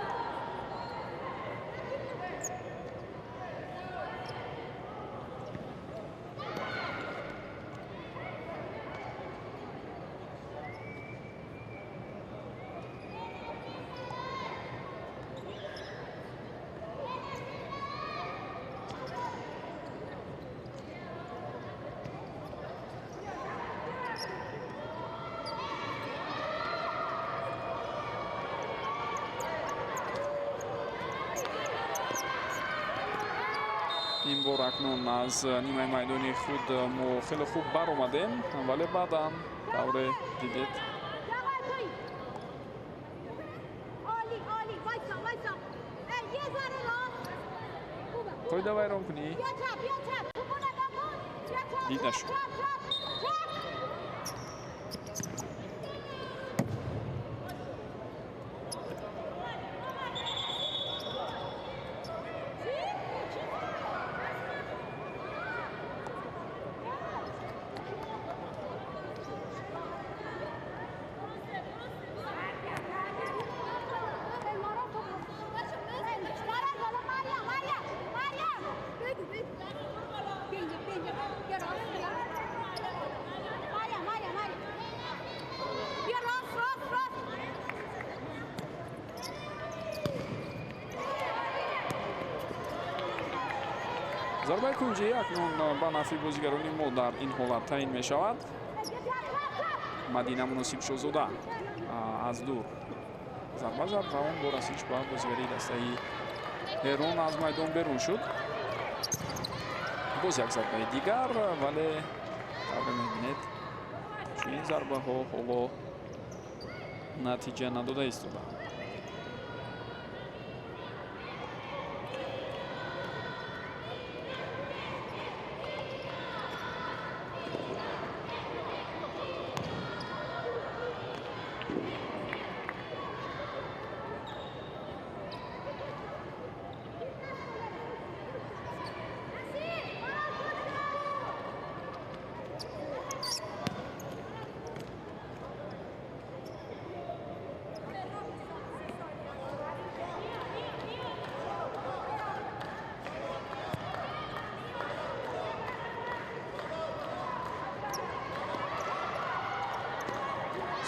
ин бор акнун аз нимаи майдони худ мо хеле хуб баромадем, вале баъдан тавре дидед қоида вайрон кунӣ дид нашуд. зарбаи кунҷӣ акнун ба нафи бозигарони мо дар ин ҳолат таъин мешавад. Мадина Муносиб Шозода аз дур зарба зад ва он бор асич ба бозигари дастаи эрон аз майдон берун шуд. боз як зарбаи дигар, вале тавре мебинед чунин зарбаҳо ҳоло натиҷа надода истодаанд.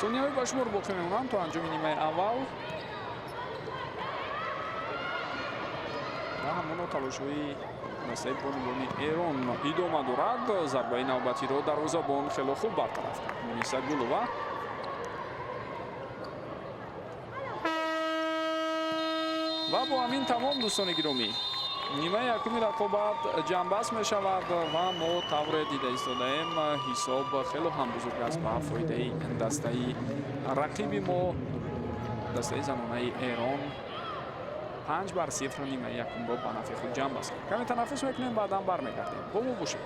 сонияҳои ба шумор боқӣ мемонанд то анҷоми нимаи аввал ва ҳамоно талошҳои дастаи бонувони Эрон идома дорад. Зарбаи навбатиро дарвозабон хело хуб бартараф кард Муниса Гулова. ва бо ҳамин тамом дӯстони гиромӣ нимаи якуми рақобат ҷамъбаст мешавад ва мо тавре дида истодаем ҳисоб хело ҳам бузург аст ба фоидаи дастаи рақиби мо дастаи занонаи Эрон 5-0 нимаи якумро ба нафи худ ҷамъбаст. каме танаффус мекунем, баъдан бармегардем. бо мо бошед.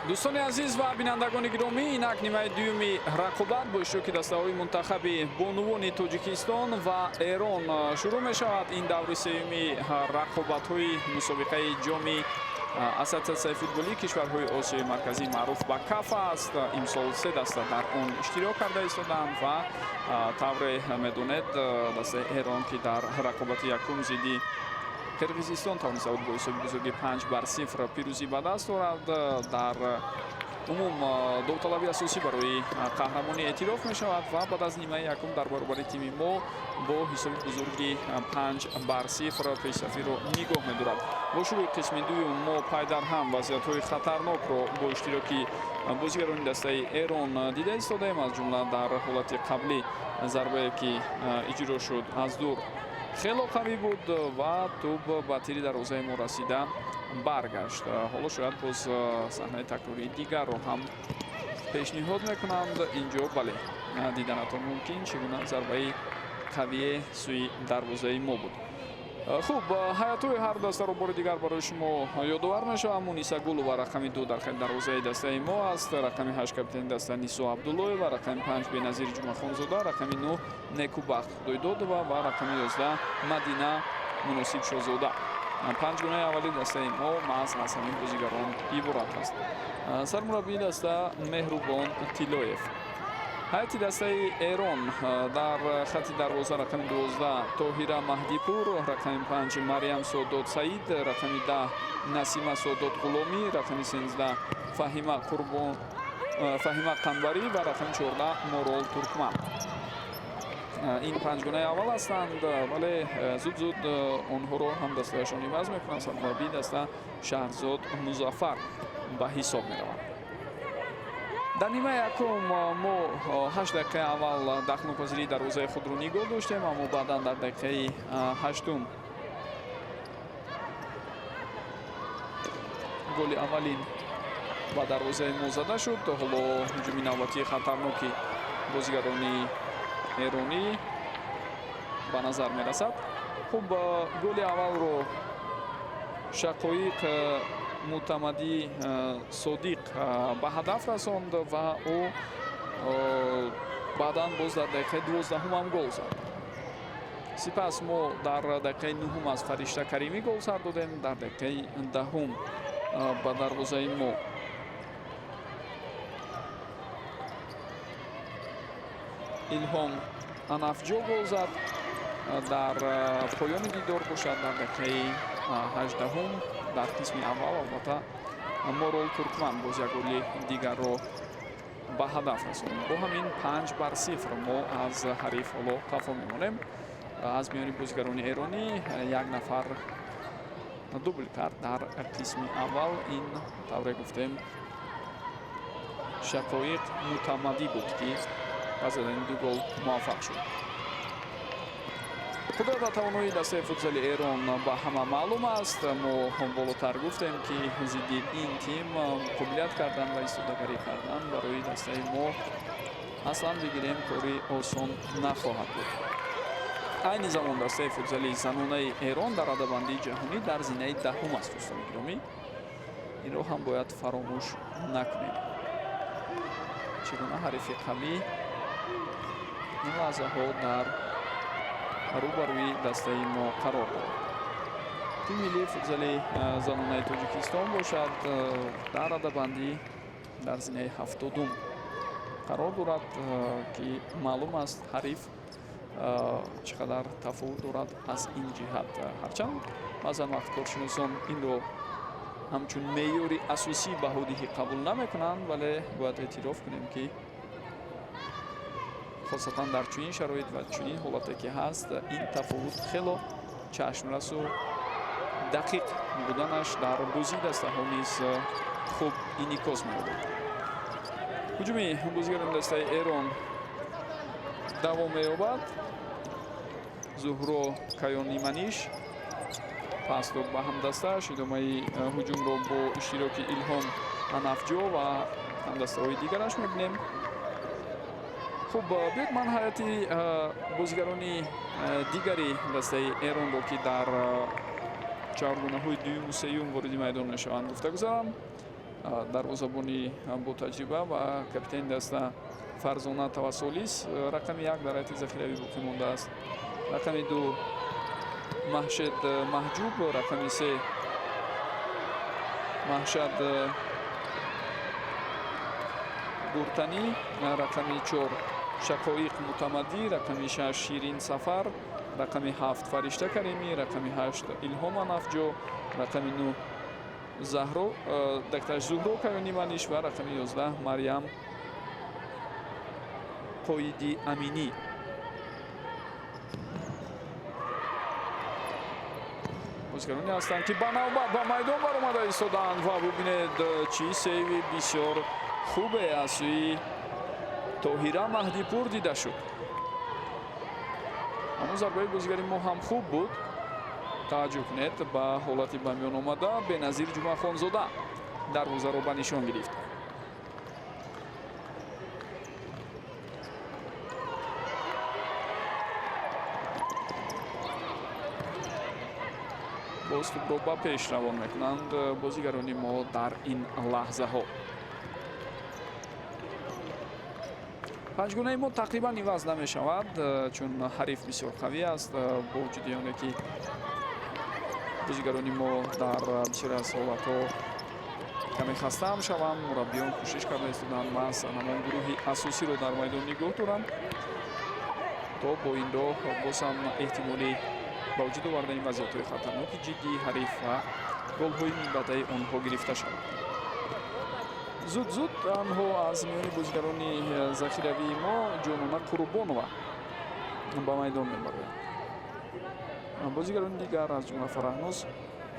дӯстони азиз ва бинандагони гиромӣ, инак нимаи дуюми рақобат бо иштироки дастаҳои мунтахаби бонувони Тоҷикистон ва Эрон шурӯъ мешавад. ин даври сеюми рақобатҳои мусобиқаи ҷоми ассотсиатсияи футболии кишварҳои Осиёи марказӣ маъруф ба КАФ аст. имсол се даста дар он иштирок карда истоданд ва тавре медонед дастаи Эрон ки дар рақобати якум зидди Қирғизистон тавониста буд бо ҳисоби бузурги 5-0 пирӯзӣ ба даст орад. дар умум довталаби асосӣ барои қаҳрамонӣ эътироф мешавад ва баъд аз нимаи якум дар баробари тими мо бо ҳисоби бузурги 5-0 пешсафиро нигоҳ медорад. бо шурӯи қисми дуюм мо пайдар ҳам вазъиятҳои хатарнокро бо иштироки бозигарони дастаи Эрон дида истодаем, аз ҷумла дар ҳолати қаблӣ зарбае ки иҷро шуд аз дур хело қавӣ буд ва тӯб ба тири дарвозаи мо расида баргашт. ҳоло шояд боз саҳнаи такрории дигарро ҳам пешниҳод мекунанд. инҷо бале диданатон мумкин чӣ гуна зарбаи қавие сӯи дарвозаи мо буд. хуб, ҳаятҳои ҳар дастаро бори дигар барои шумо ёдовар мешавам. Муниса Гулова рақами 2 дар хел дарвозаи дастаи мо аст. рақами 8 капитани даста Нисо Абдуллоева, рақами 5 Беназир Ҷумахонзода, рақами 9 Некубахт Дойдодова ва рақами 11 Мадина Муносиб Шозода. 5 гунаи аввали дастаи мо маҳз аз ҳамин бозигарон иборат аст. сармураббии даста Меҳрубон Тилоев. ҳайати дастаи Эрон дар хати дарвоза рақами 12 Тоҳира Маҳдипур, рақами 5 Мариям Содод Саид, рақами 10 Насима Содод Ғуломӣ, рақами 13 Фаҳима Қанбарӣ ва рақами 14 Морол Туркман. ин панҷгонаи аввал ҳастанд, вале зуд онҳоро ҳам дастаашон иваз мекунанд. сармураббии даста Шаҳрзод Музаффар ба ҳисоб мераванд. дар нимаи якум мо 8 дақиқаи аввал дахлнопазирии дарвозаи худро нигоҳ доштем, аммо баъдан дар дақиқаи 8 голи аввалин ба дарвозаи мо зада шуд. ҳоло ҳуҷуми навбатии хатарноки бозигарони эронӣ ба назар мерасад. хуб, голи аввалро Шақоиқ Мутамади Содиқ ба ҳадаф расонд ва ӯ баъдан боз дар дақиқаи 12 гол зад. сипас мо дар дақиқаи 9 аз Фаришта Каримӣ гол сар додем. дар дақиқаи 10 ба дарвозаи мо Илҳом Анафҷо гол зад. дар поёни дидор бошад дар дақиқаи 18 дар қисми аввал албатта Морол Туркман боз як голи дигарро ба ҳадаф расонд. бо ҳамин 5-0 мо аз ҳариф ҳоло қафо мемонем. аз миёни бозигарони эронӣ як нафар дубл кард дар қисми аввал. ин тавре гуфтем Шақоиқ Мутамадӣ буд ки ба задани 2 гол муваффақ шуд. қудрат ва тавоноии дастаи футзали Эрон ба ҳама маълум аст. мо болотар гуфтем ки зидди ин тим қобилият кардан ва истодагарӣ кардан барои дастаи мо аслан бигирем кори осон нахоҳад буд. айни замон дастаи футзали занонаи Эрон дар радабандии ҷаҳонӣ дар зинаи 10 аст. дӯстони гиромӣ, инро ҳам бояд фаромӯш накунем. чигуна ҳарифи қавӣ ин лаҳзаҳо дар рӯбарӯи дастаи мо қарор дорад. тими миллии футзали занонаи Тоҷикистон бошад. дар радабандӣ дар зинаи 70 қарор дорад ки маълум аст ҳариф чӣ қадар тафовут дорад аз ин ҷиҳат. ҳарчанд баъзан вақт коршиносон инро ҳамчун меъёри асосӣ баҳодиҳӣ қабул намекунанд, вале бояд эътироф кунем ки хосатан дар чунин шароит ва чунин ҳолате ки ҳаст, ин тафовут хело чашмрасу дақиқ буданаш дар бозии дастаҳо низ хуб инъикос меёбад. ҳуҷуми бозигарони дастаи Эрон давом меёбад. Зуҳро Каёниманиш пас дод ба ҳамдастааш. идомаи ҳуҷумро бо иштироки Илҳом Анафҷо ва ҳамдастаҳои дигараш мебинем. хуб, биёд ман ҳайати бозигарони дигари дастаи Эронро ки дар чаҳоргонаҳои дуюму сеюм вориди майдон мешаванд гуфта гузарам. дарвозабони бо таҷриба ва капитани даста Фарзона Тавассолис. рақами 1 дар ҳайати захиравӣ боқӣ мондааст. рақами 2 Маҳшед Маҳҷуб, рақами 3 Маҳшад Буртанӣ, рақами 4 Шақоиқ Мутамадӣ, рақами 6 Ширин Сафар, рақами 7 Фаришта Каримӣ, рақами 8 Илҳом Анафҷо, рақами 9 Зуҳро Каёниманиш ва рақами 11 Марьям Қоиди Аминӣ. бозигароне ҳастанд ки ба навбат ба майдон баромада истоданд ва бубинед чӣ сейви бисёр хубе аз сӯи Тоҳира Маҳдипур дида шуд. ҳамон зарбаи бозигари мо ҳам хуб буд. таваҷҷӯҳ кунед ба ҳолати ба миён омада Беназир Ҷумъахонзода дарвозаро ба нишон гирифт. боз тӯбро ба пеш равон мекунанд бозигарони мо дар ин лаҳзаҳо. панҷгонаи мо тақрибан иваз намешавад, чун ҳариф бисёр қавӣ аст. бо вуҷуди оне ки бозигарони мо дар бисёре аз ҳолатҳо каме хастаам шаванд. мураббиён кӯшиш карда истоданд маҳз ҳамон гурӯҳи асосиро дар майдон нигоҳ доранд то бо ин роҳ бозам эҳтимоли ба вуҷуд овардани вазъиятҳои хатарноки ҷиддии ҳариф ва голҳои минбаъдаи онҳо гирифта шавад. зуд танҳо аз миёни бозигарони захиравии мо ҷонона қурбонова ба майдон мебарояд. бозигарони дигар аз ҷумла фараҳноз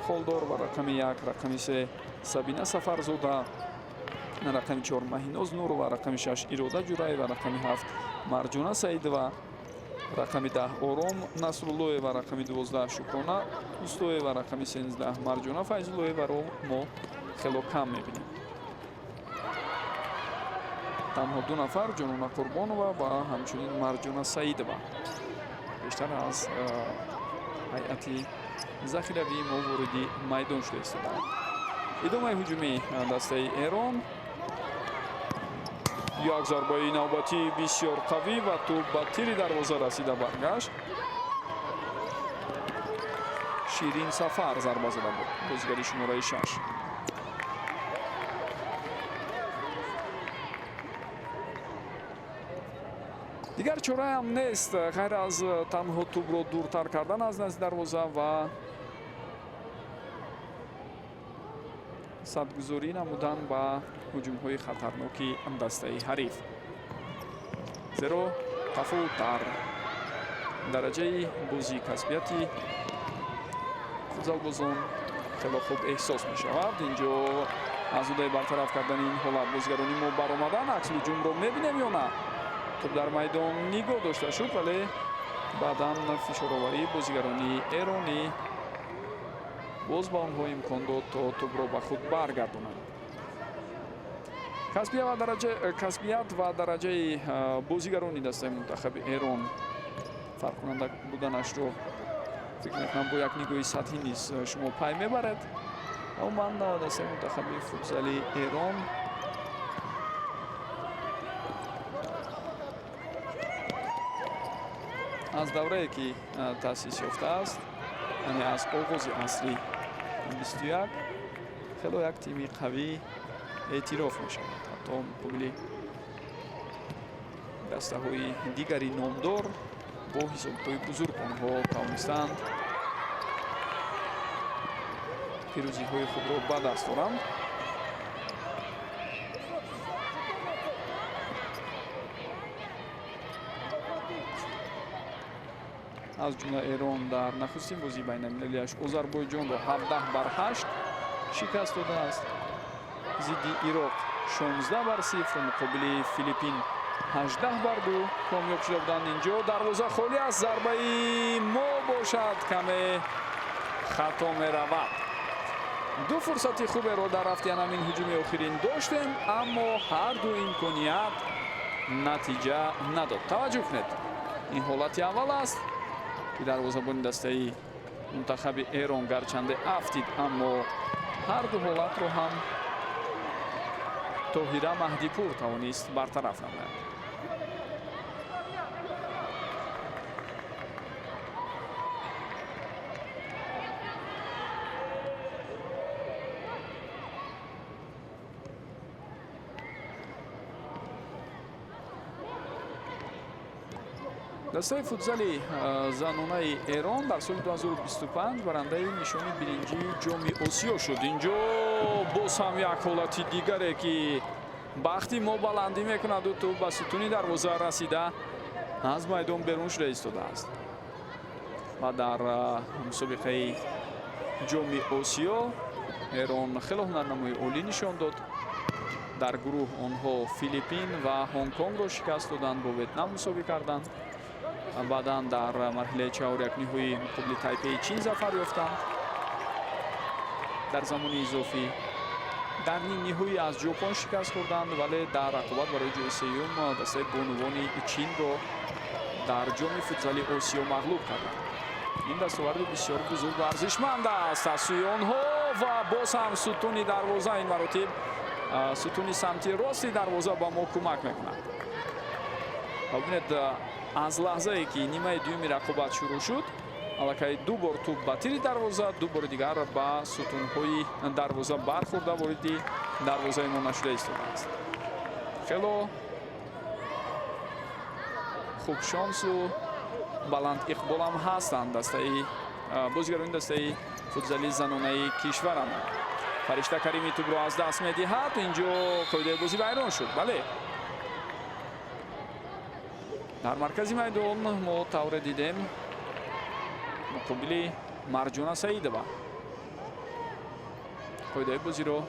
холдор ва рақами 1, рақами 3 сабина сафарзода, рақами 4 маҳиноз нурова, рақами 6 ирода ҷурай ва рақами 7 марҷона саидова, рақами 10 ором насруллоева, рақами 12 шукрона устоева, рақами 13 марҷона файзуллоеваро мо хело кам мебинем. танҳо 2 нафар ҷонона қурбонова ва ҳамчунин марҷона саидова бештар аз ҳайати захиравии мо вориди майдон шуда истодаанд. идомаи ҳуҷуми дастаи Эрон. як зарбаи навбатӣ бисёр қавӣ ва ту ба тири дарвоза расида баргашт. ширин сафар зарба зада буд. бозигари шумораи 6. дигар чораам нест ғайр аз танҳо тӯбро дуртар кардан аз назди дарвоза ва садгузорӣ намудан ба ҳуҷумҳои хатарноки дастаи ҳариф. зеро тафовут дар дараҷаи бозии касбияти футзалбозон хело хуб эҳсос мешавад. инҷо аз удаи бартараф кардани ин ҳолат бозигарони мо баромадан акси ҳуҷумро мебинем ё на? тӯб дар майдон нигоҳ дошта шуд, вале баъдан фишороварии бозигарони эронӣ боз ба онҳо имкон дод то тӯбро ба худ баргардонанд. касбият ва дараҷаи бозигарони дастаи мунтахаби Эрон фарқкунанда буданашро фикр мекунам бо як нигоҳи сатҳӣ низ шумо пай мебаред. умуман дастаи мунтахаби футзали Эрон аз даврае ки таъсис ёфтааст, яъне аз оғози асри 21 хело як тими қавӣ эътироф мешавад. ҳатто муқобили дастаҳои дигари номдор бо ҳисобҳои бузург онҳо тавонистанд пирӯзиҳои худро ба даст оранд. аз ҷумла Эрон дар нахустин бозии байналмилалиаш Озарбойҷонро 17-8 шикаст додааст. зидди Ироқ 16-0 муқобили Филиппин 18-2 комёб шуда буданд. инҷо дарвоза холӣ аст. зарбаи мо бошад каме хато меравад. ду фурсати хуберо дар рафтиян ҳамин ҳуҷуми охирин доштем, аммо ҳарду имконият натиҷа надод. таваҷҷӯҳ кунед, ин ҳолати аввал аст ки дарвозабони дастаи мунтахаби Эрон гарчанде афтид, аммо ҳарду ҳолатро ҳам Тоҳира Маҳдипур тавонист бартараф намояд. дастаи футзали занонаи Эрон дар соли 2025 барандаи нишони биринҷии ҷоми Осиё шуд. инҷо боз ҳам як ҳолати дигаре ки бахти мо баландӣ мекунаду ту ба сутуни дарвоза расида аз майдон берун шуда истодааст. ва дар мусобиқаи ҷоми Осиё Эрон хело ҳунарнамои олӣ нишон дод. дар гурӯҳ онҳо Филиппин ва Ҳонконгро шикаст доданд, бо Ветнам мусови карданд. баъдан дар марҳилаи чаҳорякниҳои муқобили Тайпеи Чин зафар ёфтанд. дар замони изофӣ дар нимниҳоӣ аз Ҷопон шикаст хӯрданд, вале дар рақобат барои ҷои сеюм дастаи бонувони Чинро дар ҷоми футзали Осиё мағлуб карданд. ин дастоварди бисёр бузург ва арзишманд аст аз сӯи онҳо ва боз ҳам сутуни дарвоза ин маротиб сутуни самти рости дарвоза ба мо кӯмак мекунад. бинед аз лаҳзае ки нимаи дуюми рақобат шурӯъ шуд, аллакай ду бор туп ба тири дарвоза, ду бори дигар ба сутунҳои дарвоза бархӯрда вориди дарвозаи мо нашуда истодааст. хело хуб шонсу баланд иқболам ҳастанд дастаи бозигарони дастаи футзали занонаи кишварам. Фаришта Каримӣ тӯбро аз даст медиҳад. Инҷо қоидаи бозӣ вайрон шуд. Бале, дар маркази майдон мо тавре дидем муқобили Марҷона Саидова. қоидаи бозиро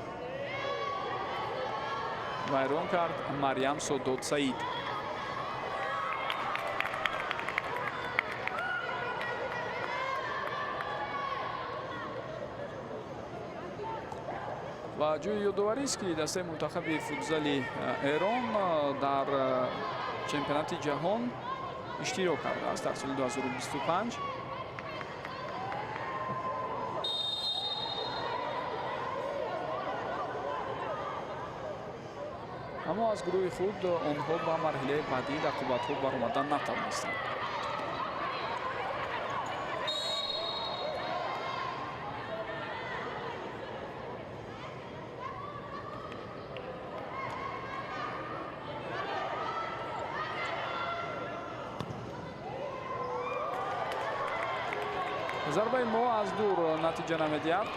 вайрон кард Марьям Содод Саид. ва ҷои ёдоварист ки дастаи мунтахаби футзали Эрон дар чемпионати ҷаҳон иштирок кардааст дар соли 2025. аммо аз гурӯҳи худ онҳо ба марҳилаи баъдии рақобатҳо баромадан натавонистанд. зарбаи мо аз дур натиҷа намедиҳад.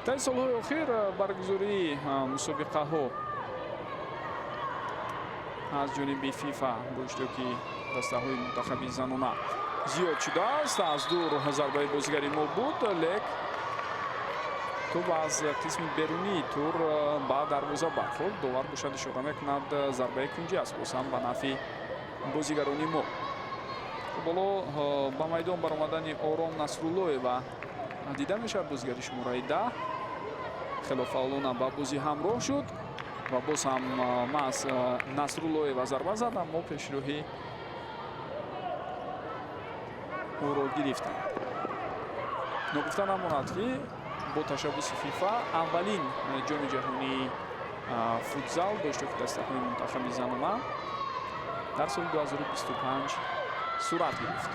дар солҳои охир баргузории мусобиқаҳо аз ҷониби фифа бо иштироки дастаҳои мунтахаби занона зиёд шудааст. аз дур зарбаи бозигари мо буд, лек тӯб аз қисми берунии тур ба дарвоза бархӯрд. довар бошад ишора мекунад зарбаи кунҷи аст, боз ҳам ба нафъи бозигарони мо. боло ба майдон баромадани Ором Насруллоева дида мешавад. бозигари шумораи 10 хелофаолона ба бозӣ ҳамроҳ шуд ва боз ҳам мас Насруллоева зарба зад, аммо пешроҳи ӯро гирифтанд. ногуфта намонад ки бо ташаббуси фифа аввалин ҷоми ҷаҳонии футзал бо иштироки дастаҳои мунтахаби занона дар соли 2025 сурат гирифт.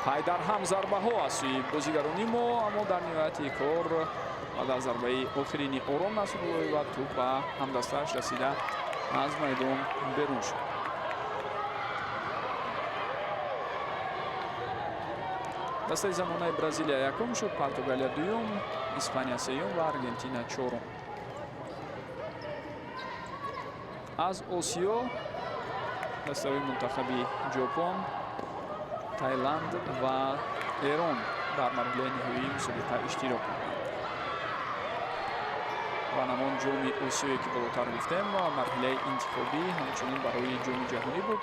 пайдар ҳам зарбаҳо аз сӯи бозигарони мо, аммо дар ниҳояти кор баъд аз зарбаи охирини Ором Насруллоева тӯб ба ҳамдастааш расида аз майдон берун шуд. дастаи занонаи Бразилия якум шуд, Португалия дуюм, Испания сеюм ва Аргентина чорум. аз Осиё дастаҳои мунтахаби Ҷопон, Таиланд ва Эрон дар марҳилаи ниҳоии мусобиқа иштирок карданд. ва намон ҷоми Осиёе ки болотар гуфтем марҳилаи интихобӣ ҳамчунин барои ҷоми ҷаҳонӣ буд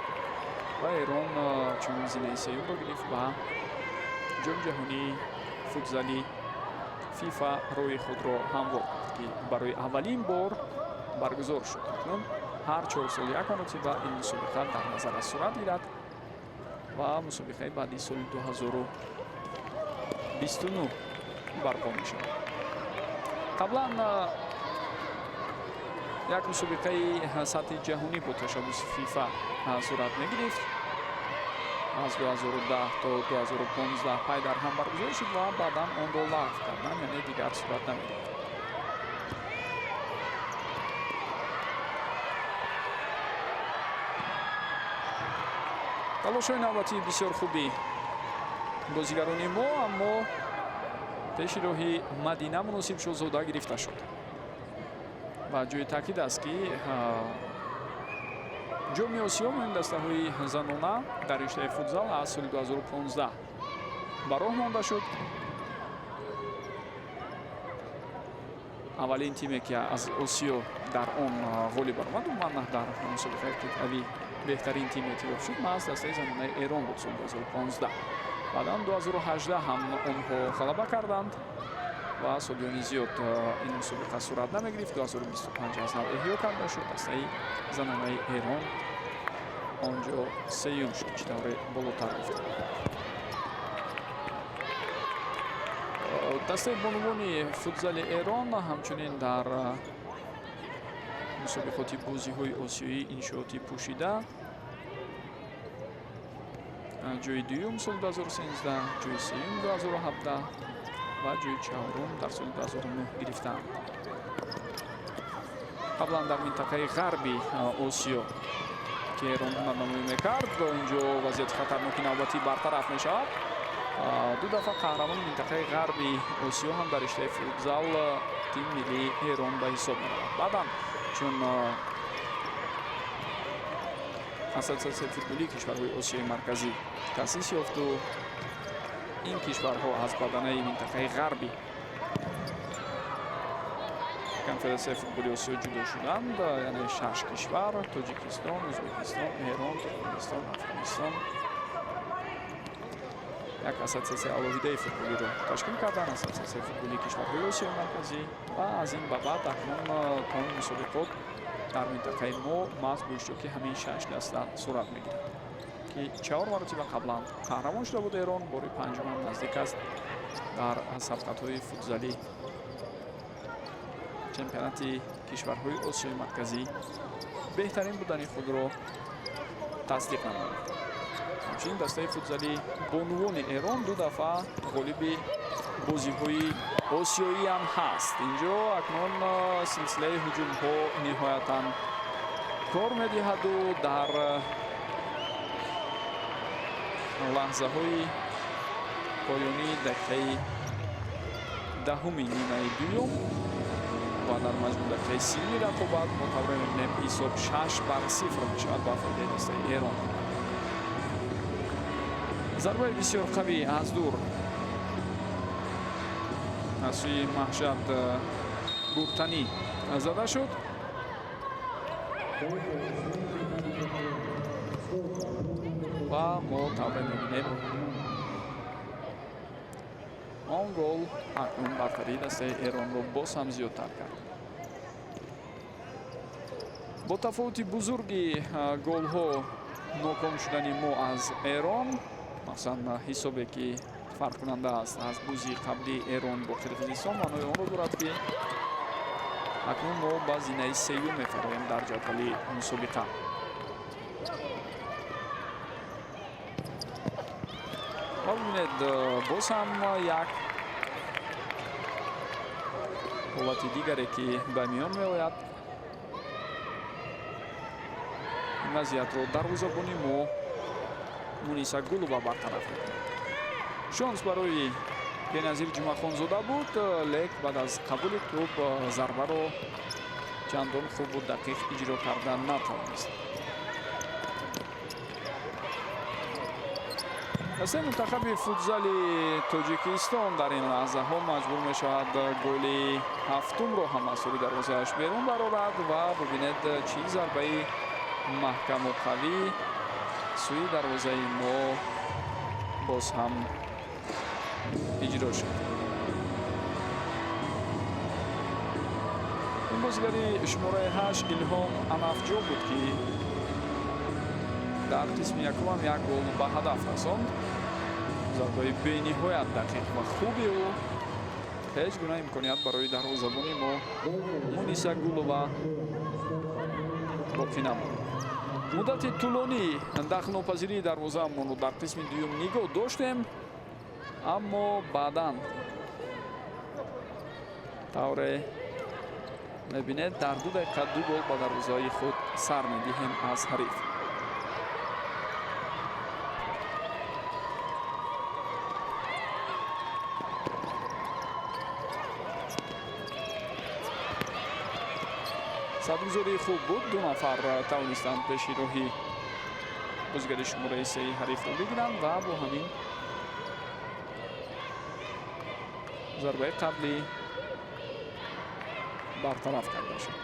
ва Эрон чунин зинаи сеюмро гирифт ба ҷоми ҷаҳонии футзали фифа роҳи худро ҳамвор кард ки барои аввалин бор баргузор шуд. акнун ҳар 4 сол як маротиба ин мусобиқа дар назар аз сурат гирад ва мусобиқаи баъди соли 2029 барпо мешавад. қаблан як мусобиқаи сатҳи ҷаҳонӣ бо ташаббуси фифа сурат мегирифт. аз 2010 то 2015 пайдар ҳам баргузор шуд ва баъдан онро лағв карданд, яъне дигар сурат намегирифт. талошҳои навбатии бисёр хуби бозигарони мо, аммо пеши роҳи Мадина муносиб Шоҳзода гирифта шуд. ва ҷои таъкид аст ки ҷоми Осиё муҳим дастаҳои занона дар риштаи футзал аз соли 2015 ба роҳ монда шуд. аввалин тиме ки аз осиё дар он ғолиб баромад ман дар мусобиқаи қитъавӣ беҳтарин тиме тиёб шуд маз дастаи замонаи Эрон буд соли 2015. баъдан 2018 ҳам онҳо ғалаба карданд ва солиёни зиёд ин мусобиқа сурат намегирифт. 2025 аз нав эҳё карда шуд. дастаи замонаи Эрон онҷо сеюм шуд, чӣ тавре болотар рафт. дастаи бонувони футзали Эрон ҳамчунин дар мусобиқоти бозиҳои осиёӣ иншооти пӯшида ҷои дуюм соли 2013, ҷои сеюм 2017 ва ҷои чаҳорум дар соли 2009 гирифтаанд. қаблан дар минтақаи ғарби осиё ки Эрон ҳунарнамоӣ мекард, инҷо вазъияти хатарноки навбатӣ бартараф мешавад. ду дафъа қаҳрамони минтақаи ғарби осиё ҳам дар риштаи футзал тими миллии Эрон ба ҳисоб меравад. баъдан чун ассотсиатсияи футболии кишварҳои осиёи марказӣ таъсис ёфту ин кишварҳо аз баданаи минтақаи ғарби конфедератсияи футболи осиё ҷудо шуданд. яъне 6 кишвар: тоҷикистон, ӯзбекистон, Эрон, туркменистон, афғонистон як ассотсиатсияи алоҳидаи футболиро ташкил карданд, ассотсиатсияи футболии кишварҳои осиёи марказӣ. ва аз ин ба баъд акнун тамоми мусобиқот дар минтақаи мо маҳз бо иштироки ҳамин 6 даста сурат мегирад ки 4 маротиба қаблан қаҳрамон шуда буд Эрон. бори панҷумам наздик аст дар сабқатҳои футзали чемпионати кишварҳои осиёи марказӣ беҳтарин будани худро тасдиқ намуд. ҳамчунин дастаи футзали бонувони Эрон ду дафъа ғолиби бозиҳои осиёӣ ҳам ҳаст. инҷо акнун силсилаи ҳуҷумҳо ниҳоятан кор медиҳаду дар лаҳзаҳои поёни дақиқаи даҳуми нимаи дуюм ва дар маҷмӯъ дақиқаи 30 рақобат мо тавре мебинем ҳисоб 6-0 мешавад ба фоидаи дастаи Эрон. зарбаи бисёр қавӣ аз дур аз сӯи маҳшад гуртанӣ зада шуд. ва мо тавре мебинем он гол акнун бартарии дастаи Эронро боз ҳам зиёдтар кард. бо тафовути бузурги голҳо ноком шудани мо аз Эрон, махсусан ҳисобе ки фарқкунанда аст аз бӯзи қаблии Эрон бо Қирғизистон, маънои онро дорад ки акнун мо ба зинаи сеюм мефароем дар ҷадвали мусобиқа. ва бибинед боз ҳам як ҳолати дигаре ки ба миён меояд. ин вазъиятро дарвозабони мо Муниса Гулова бартараф мекунад. шонс барои Беназир Ҷумахонзода буд, лек баъд аз қабули тӯб зарбаро чандон хубу дақиқ иҷро карда натавонист. дастаи мунтахаби футзали Тоҷикистон дар ин лаҳзаҳо маҷбур мешавад голи ҳафтумро ҳам аз сӯри дарвозааш берун барорад ва бубинед чӣ зарбаи маҳкаму қавӣ сӯи дарвозаи мо боз ҳам иҷро шуд. ин бозигари шумораи 8 Илҳом Анафҷо буд ки дар қисми якумам як гол ба ҳадаф расонд. зарбаи бениҳоят дақиқ ва хуби ӯ ҳеҷ гуна имконият барои дарвозабони мо Муниса Гулова боқӣ намуд. муддати тӯлонӣ дахнопазирии дарвозаамонро дар қисми дуюм нигоҳ доштем, аммо баъдан тавре мебинед дар 2 дақиқа 2 гол ба дарвозаи худ сар медиҳем аз ҳариф. садгузории хуб буд. 2 нафар тавонистанд пеши роҳи бозигари шумораи 3 ҳарифро бигиранд ва бо ҳамин зарбаи қабли бартараф карда шуд.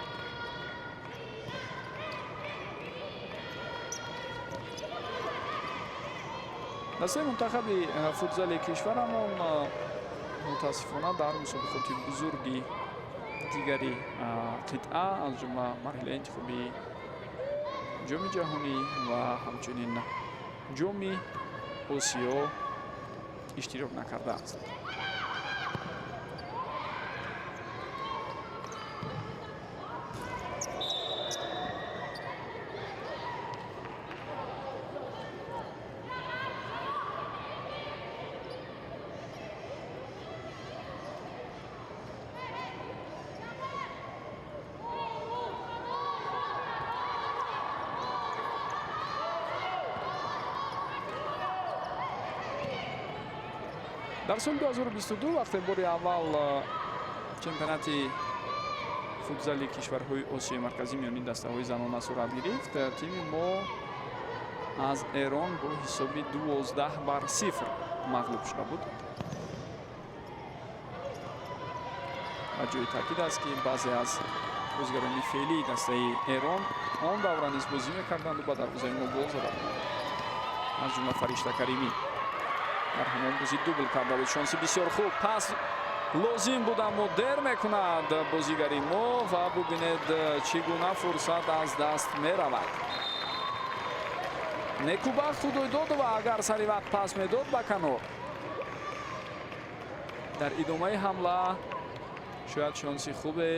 дастаи мунтахаби футзали кишварамон мутаассифона дар мусобиқоти бузурги дигари қитъа аз ҷумла марҳилаи интихоби ҷоми ҷаҳонӣ ва ҳамчунин ҷоми осиё иштирок накардааст. дар соли 2022 вақте бори аввал чемпионати футзали кишварҳои осиёи марказӣ миёни дастаҳои занона сурат гирифт, тими мо аз Эрон бо ҳисоби 12-0 мағлуб шуда буд. ва ҷои таъкид аст ки баъзе аз бозигарони феълии дастаи Эрон он давра низ бозӣ мекарданду ба дарвозаи мо гол зада буд. аз ҷумла Фаришта Каримӣ дар ҳамон бозӣ дубл карда буд. шонси бисёр хуб, пас лозим буд аммо дер мекунад бозигари мо ва бубинед чӣ гуна фурсат аз даст меравад. Некубахт Худойдодова агар сари вақт пас медод ба канор. дар идомаи ҳамла шояд шонси хубе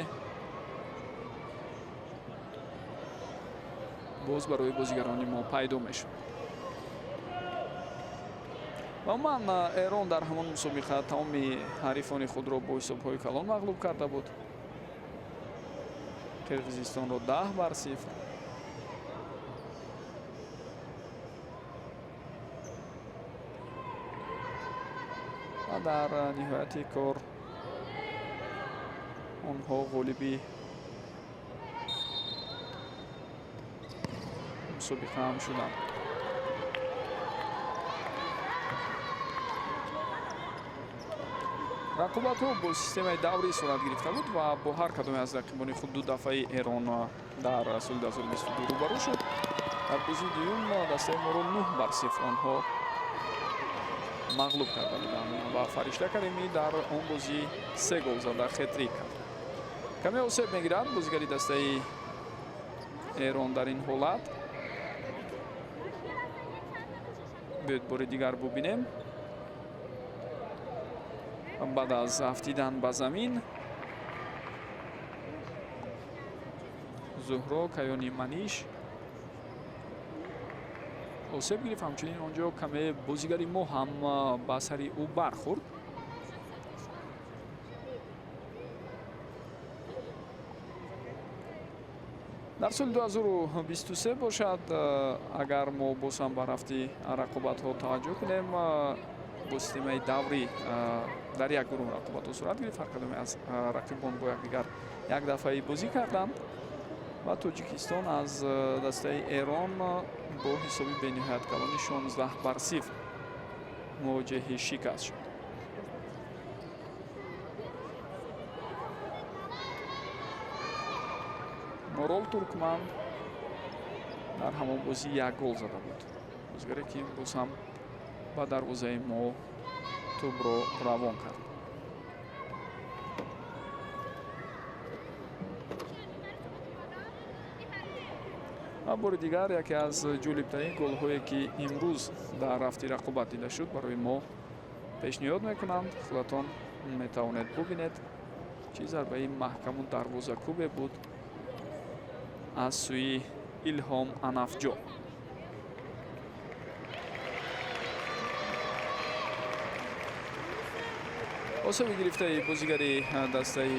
боз барои бозигарони мо пайдо мешуд. ва умуман Эрон дар ҳамон мусобиқа тамоми ҳарифони худро бо ҳисобҳои калон мағлуб карда буд. Қирғизистонро 10-0. ва дар ниҳояти кор онҳо ғолиби мусобиқа ҳам шуданд. рақобатҳо бо системаи даврӣ сурат гирифта буд ва бо ҳар кадоме аз рақибони худ ду дафъаи Эрон дар соли 2022 рӯбарӯ шуд. дар бозии дуюм дастаи моро 9-0 онҳо мағлуб карда буданд ва Фаришта Каримӣ дар он бозӣ 3 гол зада хетрик кард. каме осеб мегирад бозигари дастаи Эрон дар ин ҳолат. биёед бори дигар бубинем. баъд аз афтидан ба замин Зуҳро Каёни Маниш осеб гирифт. ҳамчунин он ҷо каме бозигари мо ҳам ба сари ӯ бархӯрд. дар соли 2023 бошад, агар мо боз ҳам ба рафти рақобатҳо таваҷҷӯҳ кунем, бо системаи даврӣ дар як гурӯҳ рақобатҳо сурат гирифт. ҳар кадоме аз рақибон бо якдигар як дафъаи бозӣ карданд ва Тоҷикистон аз дастаи Эрон бо ҳисоби бениҳоят калони 16-0 мувоҷиҳи шикаст шуд. Морол Туркман дар ҳамон бозӣ як гол зада буд. бозигаре ки боз ҳам ба дарвозаи мо тӯбро равон кард. ва бори дигар яке аз ҷолибтарин голҳое ки имрӯз дар рафти рақобат дида шуд барои мо пешниҳод мекунанд. худатон метавонед бубинед чӣ зарбаи маҳкаму дарвозакӯбе буд аз сӯи Илҳом Анафҷо. осеби гирифтаи бозигари дастаи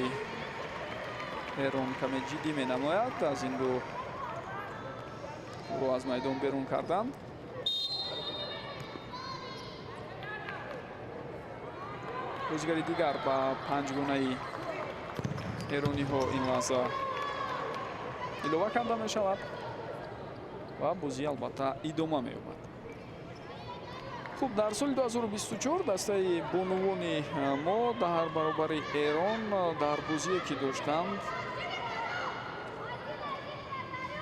Эрон каме ҷиддӣ менамояд. аз ин ду ӯро аз майдон берун карданд. бозигари дигар ба панҷгонаи эрониҳо ин лаҳза илова карда мешавад ва бозӣ албатта идома меёбад. хуб, дар соли 2024 дастаи бонувони мо дар баробари Эрон дар бозие ки доштанд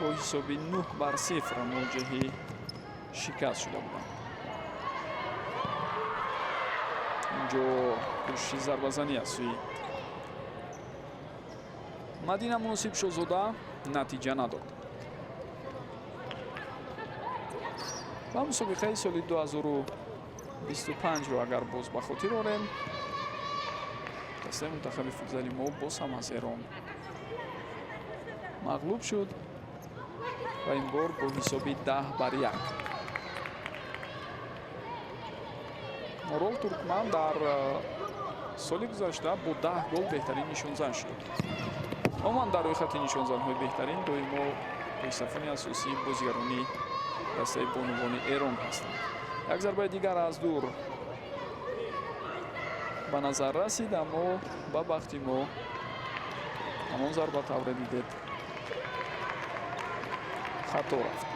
бо ҳисоби 9-0 мувоҷиҳи шикаст шуда буданд. инҷо кӯшиши зарбазанӣ аз сӯи Мадина Муносиб Шозода натиҷа надод. ба мусобиқаи соли 2025 ро агар боз ба хотир орем, дастаи мунтахаби футзали мо боз ҳам аз Эрон мағлуб шуд ва ин бор бо ҳисоби 10-1. Орол Туркман дар соли гузашта бо 10 гол беҳтарин нишонзан шуд. Умуман дар рӯйхати нишонзанҳои беҳтарин доимо пешсафони асосии бозигарони дастаи бонувони Эрон ҳастанд. Як зарбаи дигар аз дур ба назар расид, аммо ба бахти мо ҳамон зарба тавре дидед хато рафт.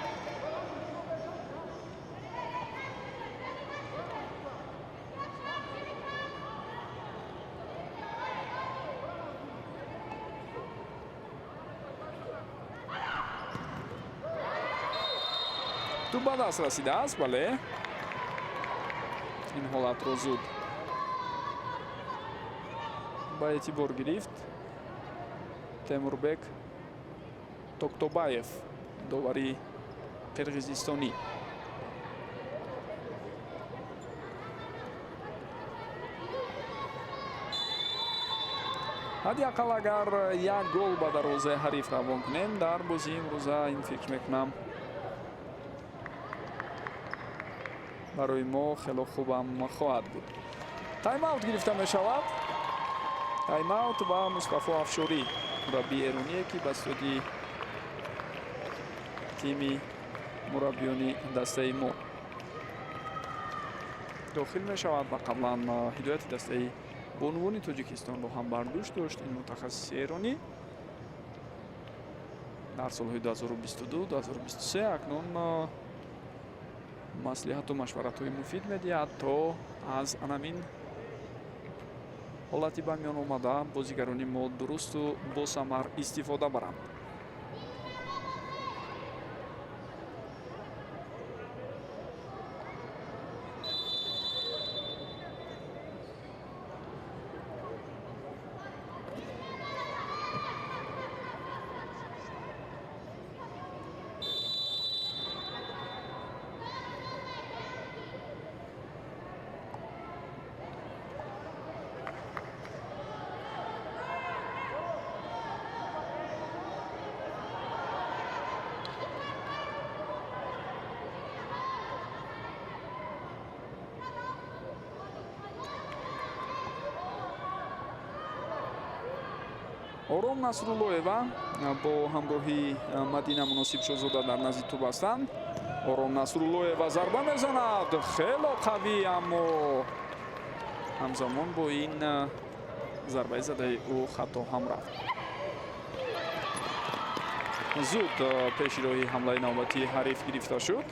ту ба даст расидааст, бале ин ҳолатро зуд ба эътибор гирифт Темурбек Токтобаев, довари қирғизистонӣ. ҳадиақал агар як гол ба дарвозаи ҳариф равон кунем дар бозии имрӯза, ин фикр мекунам барои мо хело хубам хоҳад буд. Тайм-аут гирифта мешавад. Тайм-аут ва Мустафо Афшорӣ, мураббии эроние ки ба студи тими мураббиёни дастаи мо дохил мешавад ва қаблан ҳидояти дастаи бонувони Тоҷикистонро ҳам бар дӯш дошт. ин мутахассиси эронӣ дар солҳои 2022-2023 акнун маслиҳату машваратҳои муфид медиҳад, то аз анамин ҳолати ба миён омада бозигарони мо дурусту босамар истифода баранд. Ором Насруллоева бо ҳамроҳи Мадина Муносиб Шозода дар назди тӯб ҳастанд. Ором Насруллоева зарба мезанад, хело қавӣ, аммо ҳамзамон бо ин зарбаи задаи ӯ хато ҳам рафт. зуд пешироҳи ҳамлаи навбатии ҳариф гирифта шуд.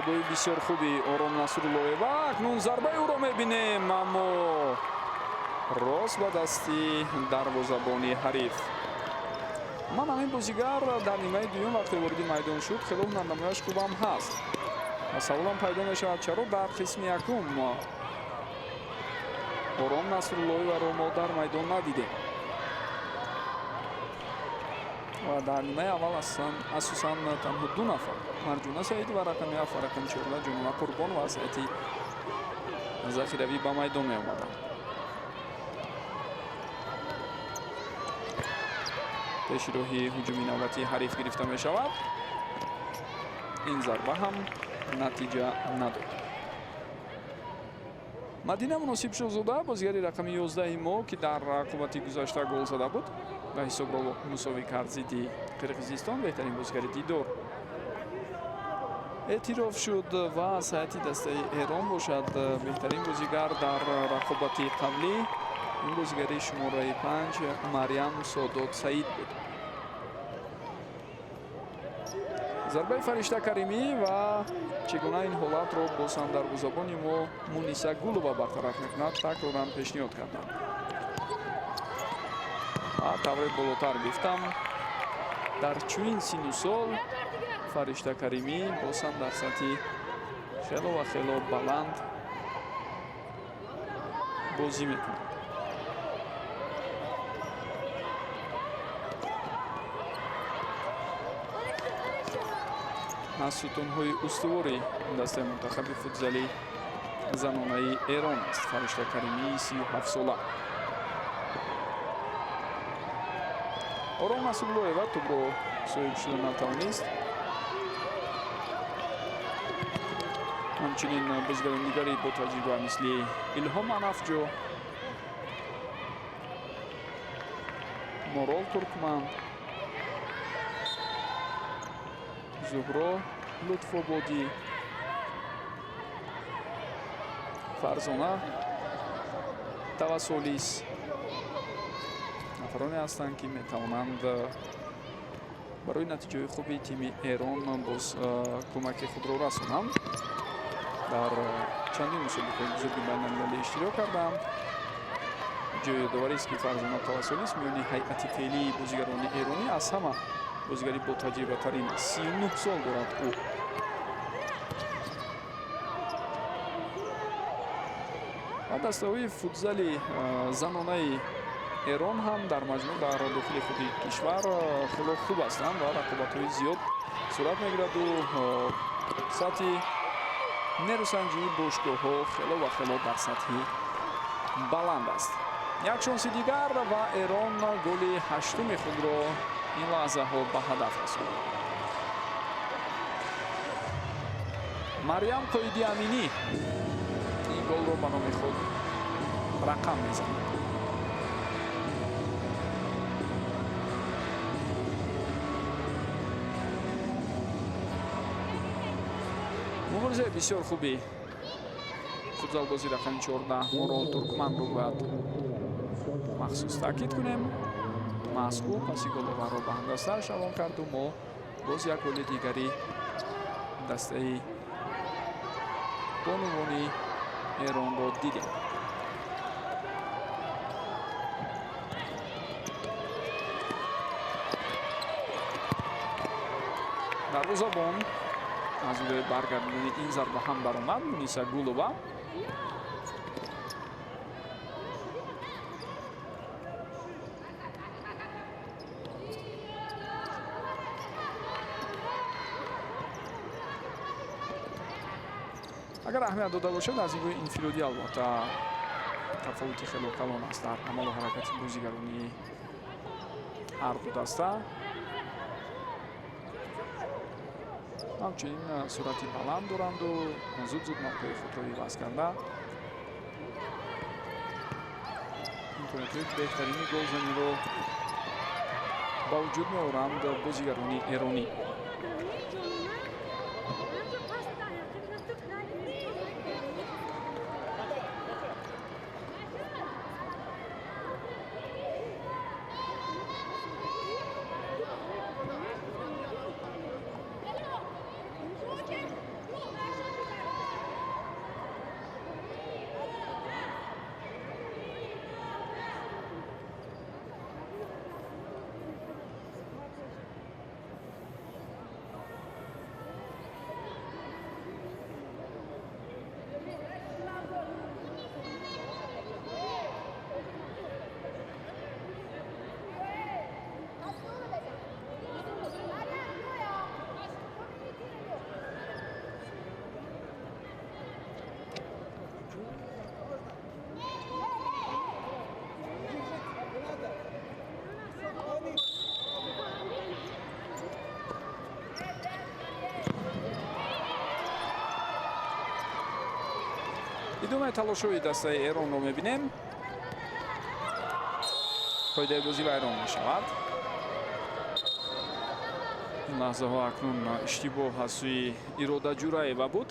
мураббии бисёр хуби Ором Насруллоева. Акнун зарбаи ӯро мебинем, аммо рост ба дасти дарвозабони ҳариф. ман ҳамин бозигар дар нимаи дуюм вақте вориди майдон шуд, хело ҳунарнамояш хубам ҳаст. ва саволам пайдо мешавад, чаро дар қисми якум Ором Насруллоеваро мо дар майдон надидем. ва дар нимаи аввал асосан танҳо ду нафар, Марҷуна Саидӣ ва рақами 7 ва рақами 14 Ҷунона Қурбон ва вазъияти захиравӣ ба майдон меомаданд. пешироҳи ҳуҷуми навбатии ҳариф гирифта мешавад. ин зарба ҳам натиҷа надод. Мадина Муносиб Шозода бозигари рақами 11 мо ки дар рақобати гузашта гол зада буд, ва ҳисобро мусовӣ кард зидди қирғизистон. беҳтарин бозигари дидор эътироф шуд ва аз ҳайати дастаи эрон бошад беҳтарин бозигар дар рақобати қаблӣ. ин бозигари шумораи 5 Марьям Содод Саид буд. зарбаи Фаришта Каримӣ ва чӣ гуна ин ҳолатро боз ҳам дарвозабони мо Муниса Гулова бартараф мекунад. такроран пешниҳод карданд. тавре болотар гуфтам дар чунин сину сол Фаришта Каримӣ боз ҳам дар сатҳи хело ва хело баланд бозӣ мекунад. аз сутунҳои устувори дастаи мунтахаби футзали занонаи Эрон аст Фаришта Каримӣ 37 сола. Ором Насруллоева тӯбро соҳиб шуда натавонист. ҳамчунин бозигарони дигари бо таҷриба мисли Илҳом Анафҷо, Морол Туркман, Зуҳро Лутфободӣ, Фарзона Тавассолис нафароне ҳастанд ки метавонанд барои натиҷаи хуби тими Эрон боз кӯмаки худро расонанд. дар чандин мусобиқаи бузурги байналмилалӣ иштирок карданд. ҷоядоварист ки Фарзона Тавассолис миёни ҳайати феълии бозигарони эронӣ аз ҳама бозигари бо таҷрибатарин 39 сол дорад ӯ. ва дастаҳои футзали занонаи Эрон ҳам дар маҷмӯъ дар дохили худи кишвар хело хуб ҳастанд ва рақобатҳои зиёд сурат мегираду сатҳи нерӯсанҷии бошгоҳҳо хело ва хело дар сатҳи баланд аст. як шонси дигар ва Эрон голи ҳаштуми худро ин лаҳзаҳо ба ҳадаф расонад. Марьям Қоиди Аминӣ ин голро ба номи худ рақам мезанад. муборизаи бисёр хуби футзалбози рақами 14 Морол Туркманро бояд махсус таъкид кунем. Маску паси головаро ба ҳамдаста шавон карду мо боз як голи дигари дастаи бонувони Эронро дидем. дарвозабон аз рӯи баргардони ин зарба ҳам баромад Муниса Гулова. агар аҳамият дода бошад аз ин рӯи инфиродӣ албатта тафовути хело калон аст дар амалу ҳаракати бозигарони ҳар ду даста. ҳамчунин сурати баланд доранду зуд мавқеи худро иваз карда имкониятҳои беҳтарини голзаниро ба вуҷуд меоранд бозигарони эронӣ. идомаи талошҳои дастаи Эронро мебинем. қоидаебозӣ вайрон мешавад. ин лаҳзаҳо акнун иштибоҳ аз сӯи Ирода Ҷураева буд.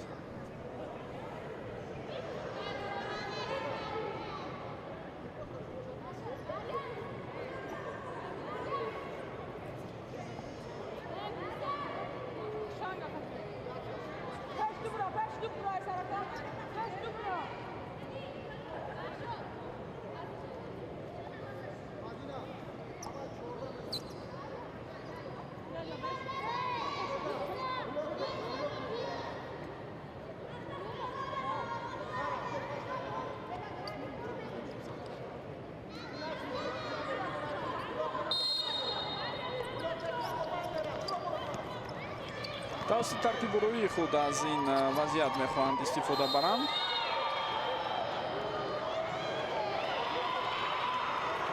тавассути таркибурӯии худ аз ин вазъият мехоҳанд истифода баранд.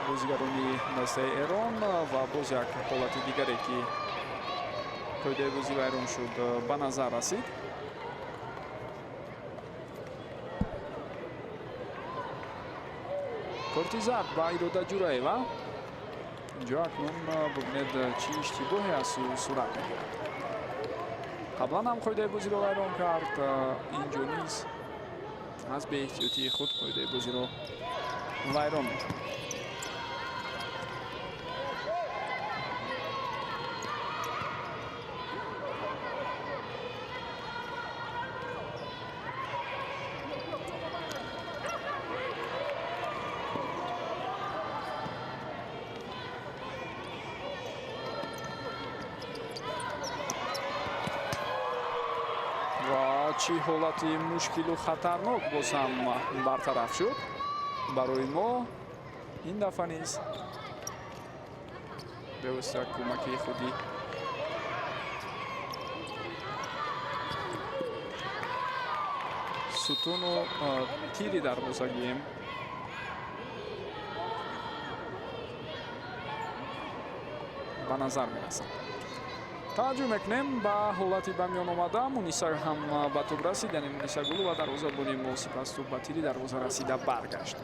бозигарони дастаи Эрон ва боз як ҳолати дигаре ки қоидаебозӣ вайрон шуд ба назар расид. корти зард ба Ирода Ҷураева. инҷо акнун бубинед чӣ иштибоҳе аз сурат мегирад. қаблан ҳам қоидаебозиро вайрон кард. инҷо низ аз беэҳтиётии худ қоидаебозиро вайрон мекард. чӣ ҳолати мушкилу хатарнок боз ҳам бартараф шуд барои мо. ин дафъа низ бевосита кӯмакии худӣ сутуну тири дарвозагием ба назар мерасад. таваҷҷӯҳ мекунем ба ҳолати ба миён омада. Муниса ҳам ба тӯб расид, яъне Муниса Гулова дарвозабони мо сипас тӯб ба тири дарвоза расида баргашт.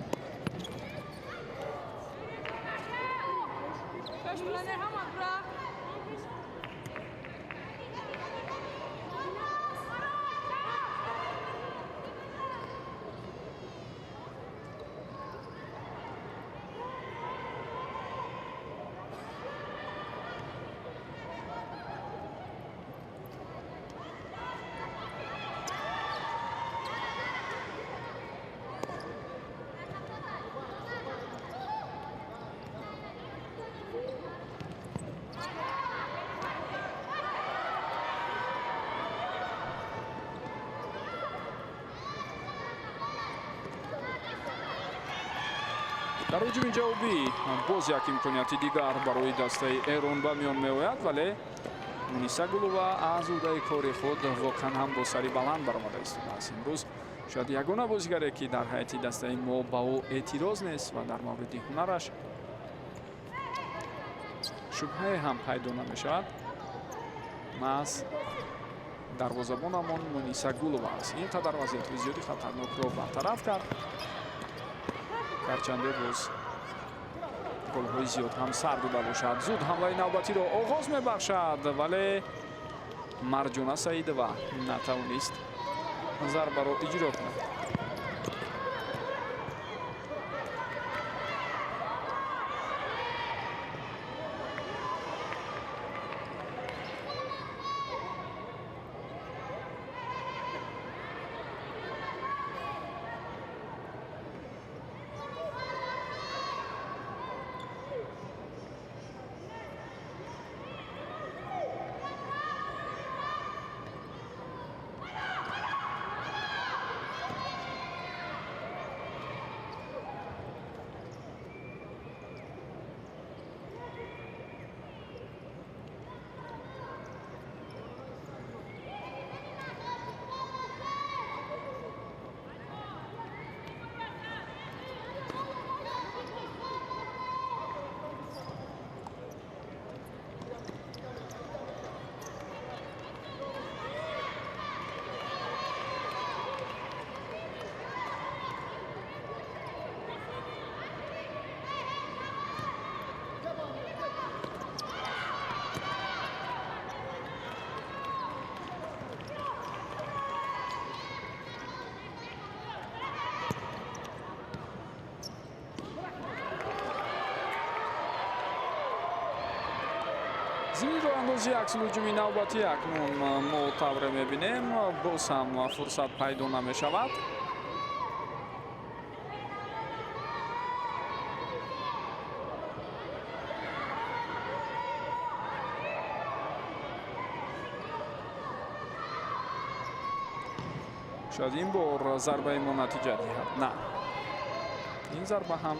дар ҳуҷуми ҷавобӣ боз як имконияти дигар барои дастаи Эрон ба миён меояд, вале Муниса Гулова аз ӯҳдаи кори худ воқеан ҳам бо сари баланд баромада истодааст. имрӯз шояд ягона бозигаре ки дар ҳайати дастаи мо ба ӯ эътироз нест ва дар мавриди ҳунараш шубҳае ҳам пайдо намешавад, маз дарвозабонамон Муниса Гулова аст. ин қадар вазъиятҳои зиёди хатарнокро бартараф кард. гарчанде боз голҳои зиёд ҳам сар буда бошад. зуд ҳамлаи навбатиро оғоз мебахшад, вале Марҷона Саидова натавонист зарбаро иҷро кунад. роандозӣ аксилҳуҷуми навбатӣ акнун мо тавре мебинем. Боз ҳам фурсат пайдо намешавад. шояд ин бор зарбаи мо натиҷа диҳад. На, ин зарба ҳам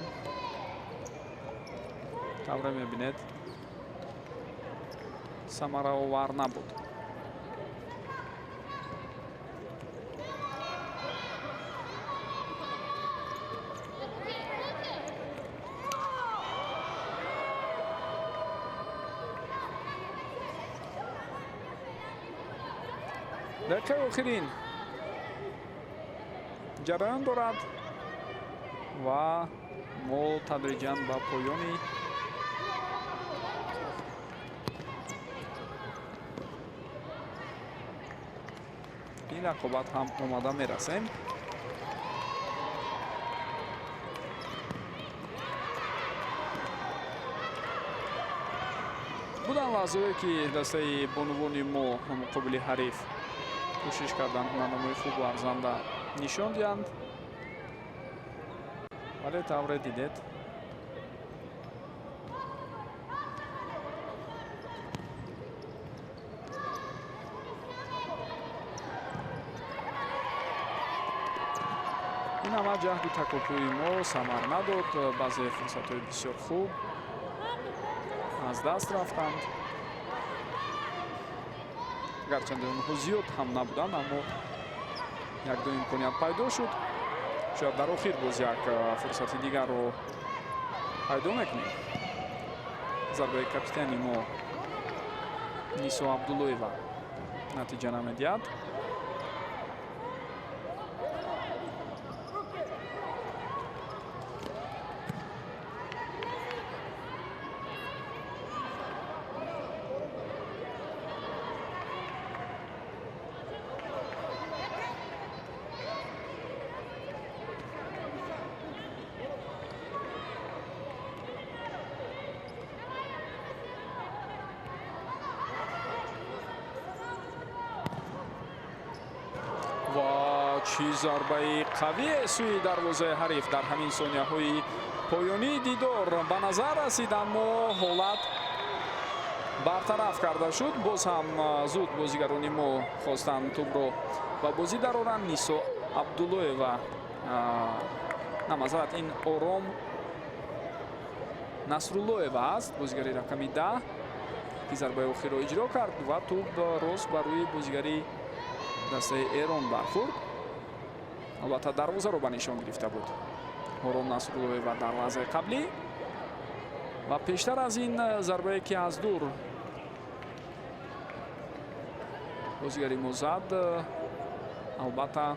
тавре мебинед самараовар набуд. дақиқаи охирин ҷараён дорад ва мо тадриҷан ба поёни ин рақобат ҳам омада мерасем. будан лаҳзае ки дастаи бонувони мо муқобили ҳариф кӯшиш кардан ҳунарнамои хубу арзанда нишон диҳанд, вале тавре дидед ин ҳама ҷаҳди такопӯи мо самар надод. баъзе фурсатҳои бисёр хуб аз даст рафтанд. гарчанде онҳо зиёд ҳам набуданд, аммо якдо имконият пайдо шуд. шояд дар охир боз як фурсати дигарро пайдо мекунем. зарбаи капитани мо Нисо Абдуллоева натиҷа намедиҳад. чӣ зарбаи қавие сӯи дарвозаи ҳариф дар ҳамин сонияҳои поёнии дидор ба назар расид, аммо ҳолат бартараф карда шуд. боз ҳам зуд бозигарони мо хостанд тӯбро ба бозӣ дароранд. Нисо Абдуллоева, намазарат, ин Ором Насруллоева аст, бозигари рақами 10 ки зарбаи охирро иҷро кард ва тӯб рост ба рӯи бозигари дастаи Эрон бархӯрд. албатта дарвозаро ба нишон гирифта буд Ором Насруллоева дар лаҳзаи қаблӣ ва пештар аз ин зарбае ки аз дур бозигари мо зад, албатта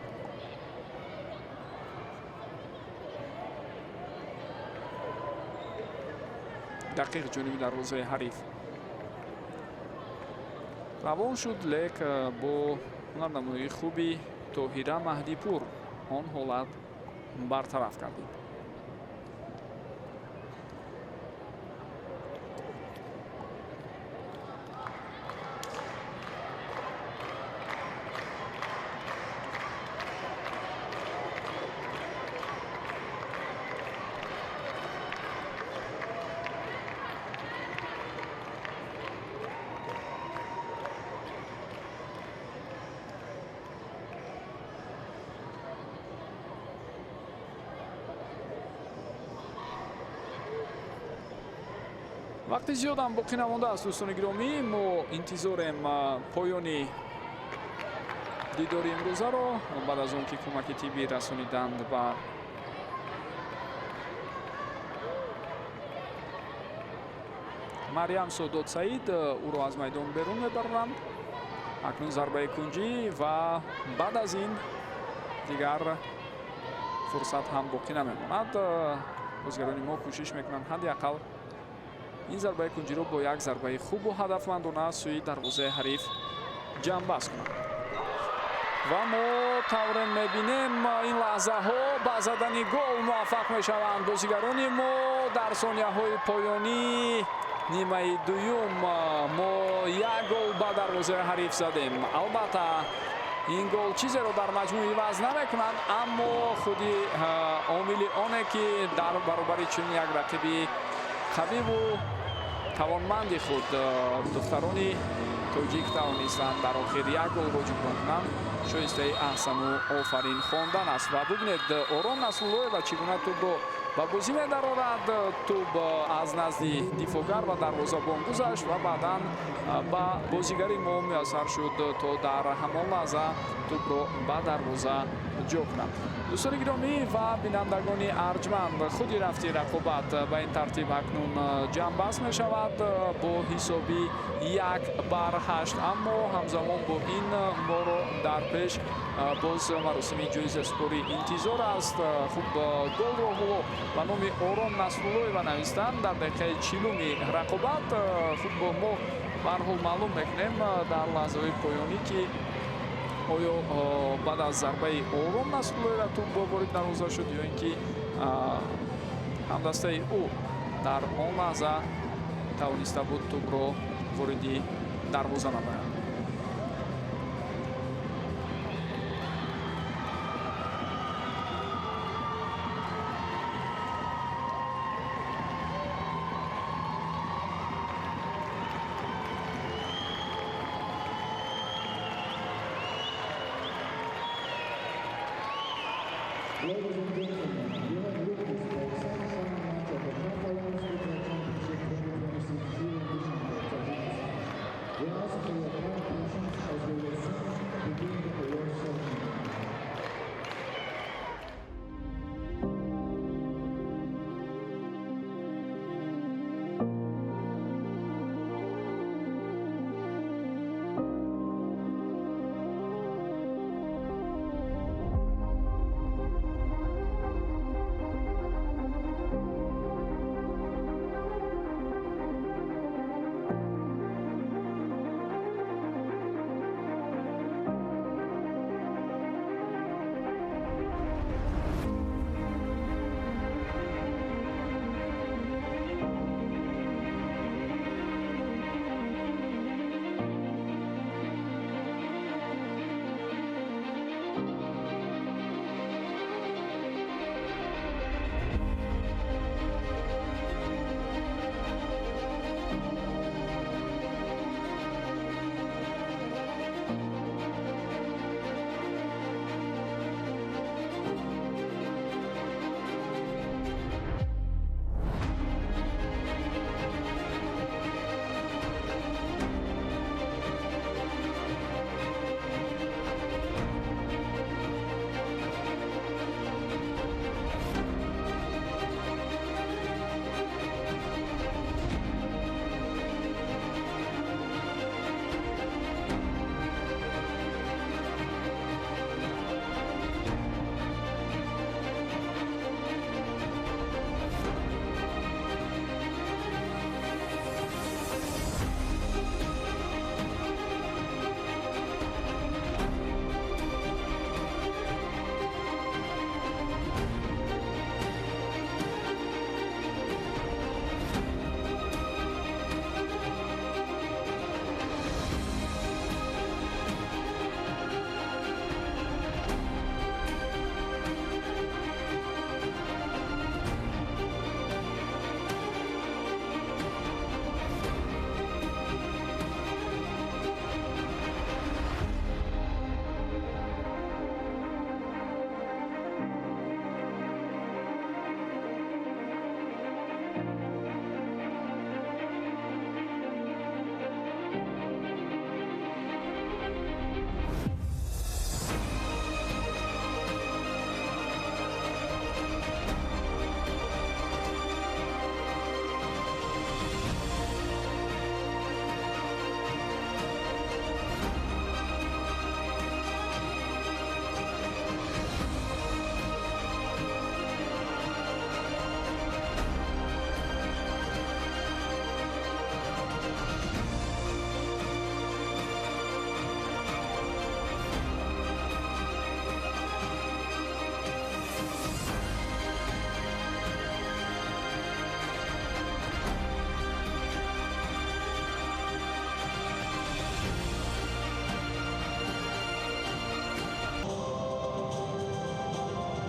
дақиқ ҷониби дарвозаи ҳариф равон шуд, лек бо ҳунарнамоии хуби Тоҳира Маҳдипур он ҳолат бартараф кардем. вақти зиёдам боқӣ намондааст. дӯстони гиромӣ, мо интизорем поёни дидори имрӯзаро баъд аз он ки кӯмаки тиббӣ расониданд ба Мариям Содод Саид, ӯро аз майдон берун мебаранд. акнун зарбаи кунҷӣ ва баъд аз ин дигар фурсат ҳам боқӣ намемонад. бозигарони мо кӯшиш мекунанд ҳадди ақал ин зарбаи кунҷиро бо як зарбаи хубу ҳадафмандона сӯи дарвозаи ҳариф ҷамъбаст кунанд. ва мо тавре мебинем ин лаҳзаҳо ба задани гол муваффақ мешаванд бозигарони мо дар сонияҳои поёнӣ. нимаи дуюм мо як гол ба дарвозаи ҳариф задем. Албатта ин гол чизеро дар маҷмӯъ иваз намекунад, аммо худи омили оне ки дар баробари чунин як рақиби қавиву тавонманди худ духтарони тоҷик тавонистанд дар охир як голро ҷубро кунанд. шоистаи аҳсану офарин хондан аст. Ва бубинед Орон Насруллоева чӣ гуна тӯбро ба бозӣ медарорад. тӯб аз назди дифоъгар ва дарвозабон гузашт ва баъдан ба бозигари мо муяссар шуд то дар ҳамон лаҳза тӯбро ба дарвоза ҷо кунад. дӯстони гиромӣ ва бинандагони арҷманд, худи рафти рақобат ба ин тартиб акнун ҷамъбаст мешавад бо ҳисоби 1-8, аммо ҳамзамон бо ин моро дар пеш боз маросими ҷоизаспорӣ интизор аст. хуб голро ба номи Орон Насруллоева навистанд дар дақиқаи 40-уми рақобат. хуб мо ба ҳар ҳол маълум мекунем дар лаҳзаҳои поёнӣ ки оё баъд аз зарбаи Орон Насруллоева тӯб ворид дарвоза шуд ё ин ки ҳамдастаи ӯ дар он лаҳза тавониста буд тӯбро вориди дарвоза намояд. Ladies and gentlemen, you have witnessed the exciting match of the Catalan Football Championship 2026 here in Tajikistan. We ask for your kind patience as we will soon begin the award ceremony.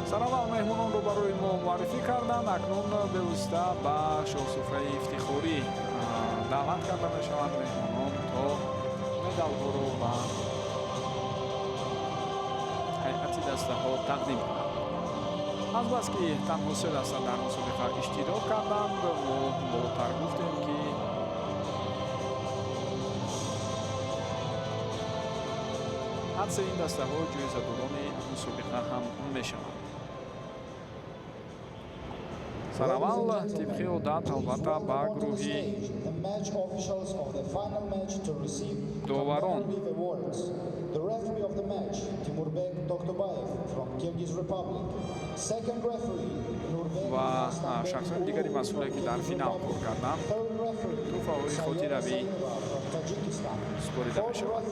санавал меҳмононро барои мо муаррифӣ карданд. Акнун бевосита ба шоҳсуфраи ифтихорӣ даъват карда мешаванд меҳмонон то медалҳоро ба ҳайати дастаҳо тақдим кунанд. азбаски танҳо се даста дар мусобиқа иштирок карданд, мо болотар гуфтем ки ҳар се ин дастаҳо ҷоизадорони мусобиқа ҳам мешаванд. санавал тибқи одат албатта ба гурӯҳи доварон The referee of the match, Timurbek Toktobayev from Kyrgyz Republic. Second referee, Nurbek ва шахсони дигари масъуле ки дар финал кор карданд тӯҳфаҳои хотиравӣ спорида мешавад.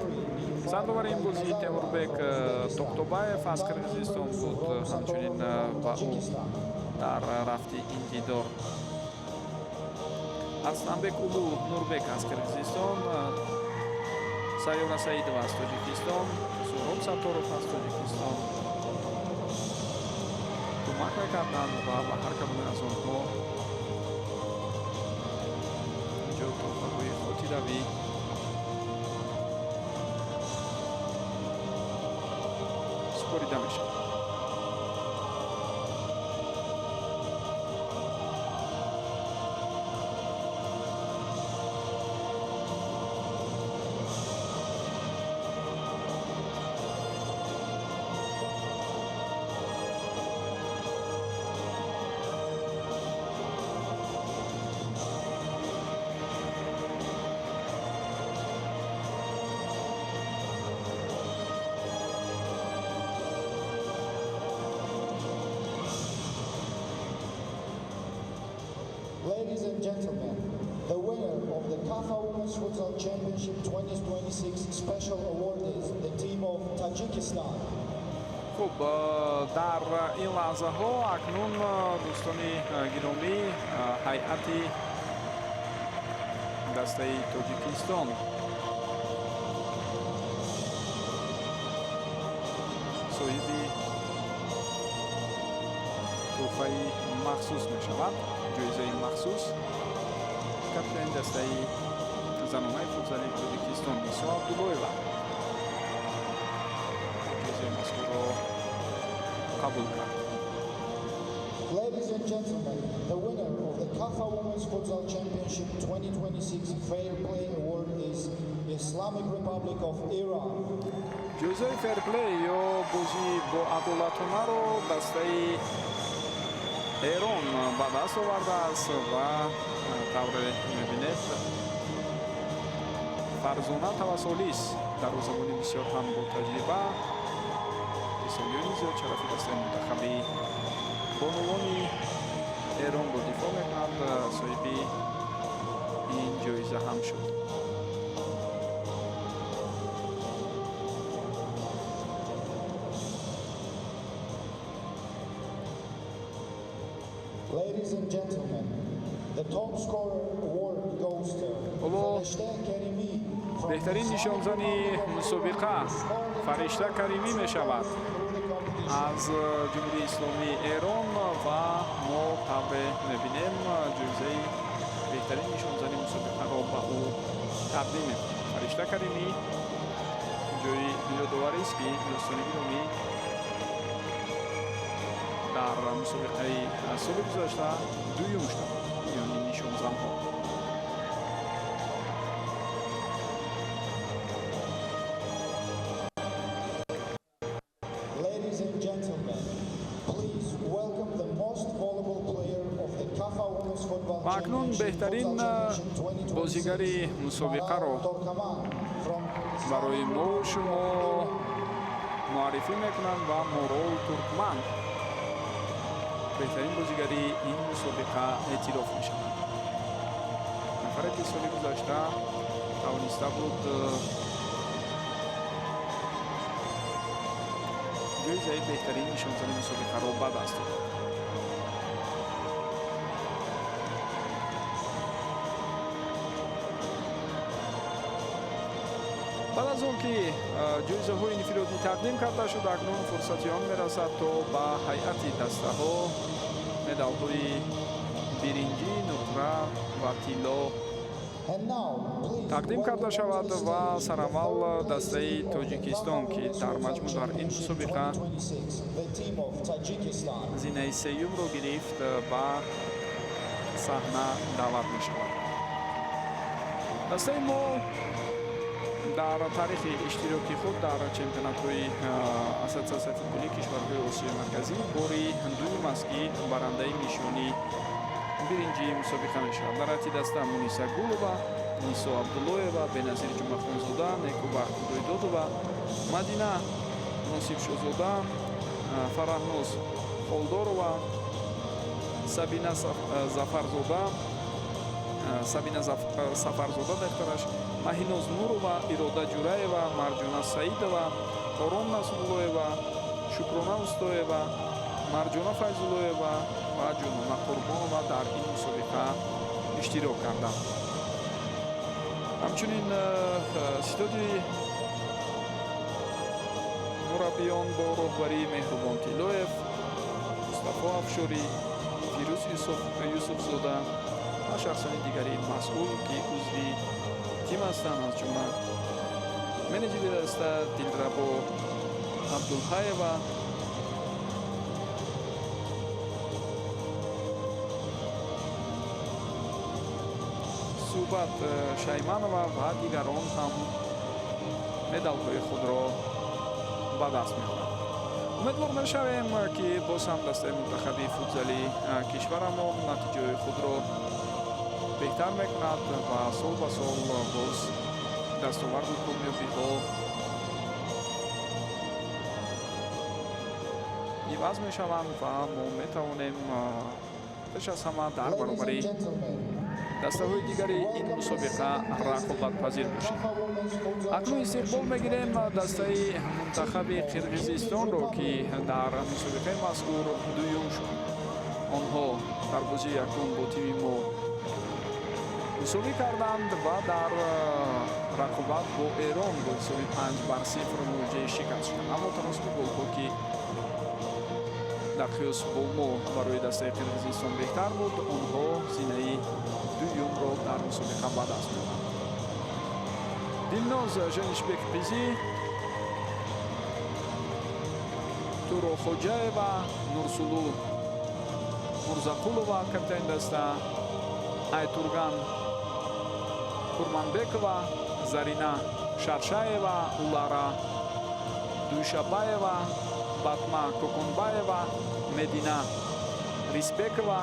сардовари ин бозӣ Темурбек Токтобаев аз Қирғизистон буд. ҳамчунин ба ӯ дар рафти интидор Арсланбек Улу Нурбек аз Қирғизистон, Сайёра Саидова аз Тоҷикистон, Суроб Сатторов аз Тоҷикистон кӯмак мекарданд ва ба ҳар кадоме аз онҳо инҷо тӯҳфаҳои хотиравӣ спорида мешавад. Ladies and gentlemen, the winner of the KAFA Women's Futsal Championship 2026 Special Award is the team of Tajikistan. хуб, дар ин лаҳзаҳо акнун дӯстони гиромӣ ҳайати дастаи Тоҷикистон соҳиби тӯҳфаи махсус мешавад, ҷоизаи махсус. капитани дастаи занонаи футзали Тоҷикистон Нисо Абдуллоева ҷоизаи мазкурро қабул кард. Ladies and gentlemen, the winner of the KAFA Women's Futsal Championship 2026 Fair Play Award is Islamic Republic of Iran. ҷоизаи ферплей ё бозии боадолатонаро дастаи Эрон ба даст овардааст ва тавре мебинед Фарзона Тавассолис дарвозабони бисёр ҳам бо таҷриба исолиёни зиёд шарафи дастаи мунтахаби бонувони Эронро дифоъ мекунад, соҳиби ин ҷоиза ҳам шуд. Ladies and gentlemen, the top scorer award goes to Farishta Karimi from беҳтарин нишонзани мусобиқа Фаришта Каримӣ мешавад аз ҷумҳурии Исломии Эрон ва мо тавре мебинем ҷоизаи беҳтарин нишонзани мусобиқаро ба ӯ тақдим мекунад. Фаришта Каримӣ ҷои ёдоварист ки дӯстони гиромӣ дар мусобиқаи соли гузашта дуюм шуд миёни нишонзанҳо. Ladies and gentlemen, please welcome the most valuable player of the KAFA Women's Football Макнун беҳтарин бозигари мусобиқаро барои мо шумо муаррифӣ мекунанд ва Морол Туркман беҳтарин бозигари ин мусобиқа эътироф мешавад. нафаре ки соли гузашта тавониста буд ҷоизаи беҳтарин нишонзани мусобиқаро ба даст овард. баъд аз он ки ҷоизаҳои инфиродӣ тақдим карда шуд, акнун фурсати он мерасад то ба ҳайати дастаҳо медалҳои биринҷӣ, нуқра ва тилло тақдим карда шавад ва сараввал дастаи Тоҷикистон, ки дар маҷмӯъ дар ин мусобиқа зинаи сеюмро гирифт, ба саҳна даъват мешавад. Дастаи мо дар таърихи иштироки худ дар чемпионатҳои Ассотсиатсияи футболии кишварҳои Осиёи Марказӣ бори дуюм аст, ки барандаи нишони биринҷии мусобиқа мешавад. Дар ҳайати даста Муниса Гулова, Нисо Абдуллоева, Беназир Ҷумахонзода, Некубахт Худойдодова, Мадина Носибшозода, Фараҳноз Холдорова, Сабина Сафарзода дехтараш, Маҳиноз Нурова, Ирода Ҷураева, Марҷона Саидова, Ором Насруллоева, Шукрона Устоева, Марҷона Файзуллоева ва Ҷунона Қурбонова дар ин мусобиқа иштирок карданд. ҳамчунин ситоди мураббиён бо роҳбарии Меҳрубон Тиллоев, Мустафо Афшорӣ, Фирӯз Юсуфзода ва шахсони дигари масъул, ки узви тим ҳастанд, аз ҷумла менеҷери даста Дилрабо Абдулҳаева, Субат Шайманова ва дигарон ҳам медалҳои худро ба даст меоранд. умедвор мешавем, ки боз ҳам дастаи мунтахаби футзали кишварамон натиҷаҳои худро беҳтар мекунад ва сол ба сол боз дастоварду комёбиҳо иваз мешаванд ва мо метавонем пеш аз ҳама дар баробари дастаҳои дигари ин мусобиқа рақобатпазир бошем. акнун истиқбол мегирем дастаи мунтахаби Қирғизистонро, ки дар мусобиқаи мазкур дуюм шуд. онҳо дар бозии якум бо тими мо мусовӣ карданд ва дар рақобат бо Эрон бо ҳисоби 5-0 муоҷаи шикаст шуданд. аммо таносуби голҳо, ки дар қиёс бо мо барои дастаи Қирғизистон беҳтар буд, онҳо зинаи дуюмро дар мусобиқа ба даст меоранд. Дилноз Женишбекпизӣ, Туро Хоҷаева, Нурсулу Мурзақулова капитани даста, Айтурган Курманбекова, Зарина Шаршаева, Улара Душабаева, Батма Коконбаева, Медина Рисбекова,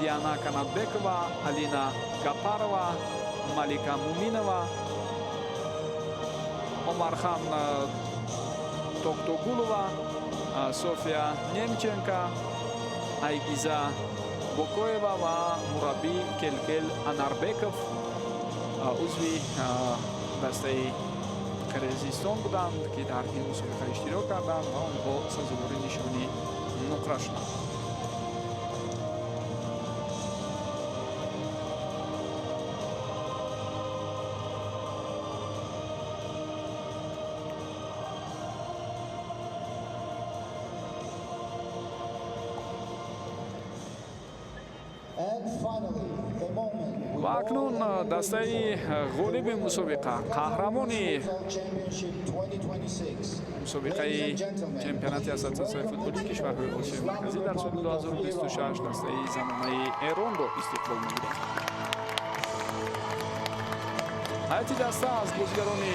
Диана Канатбекова, Алина Гапарова, Малика Муминова, Омархан Токтогулова, София Немченко, Айгиза Бокоева ва мураббӣ Келкел Анарбеков узви дастаи Қирғизистон буданд, ки дар ин мусобиқа иштирок карданд ва онҳо сазовори нишони нуқра шуданд. ва акнун дастаи ғолиби мусобиқа, қаҳрамони мусобиқаи чемпионати Ассотсиатсияи футболии кишварҳои Осиёи Марказӣ дар соли 2026 дастаи замонаи Эронро истиқбол мегирад. ҳайати даста аз бозигарони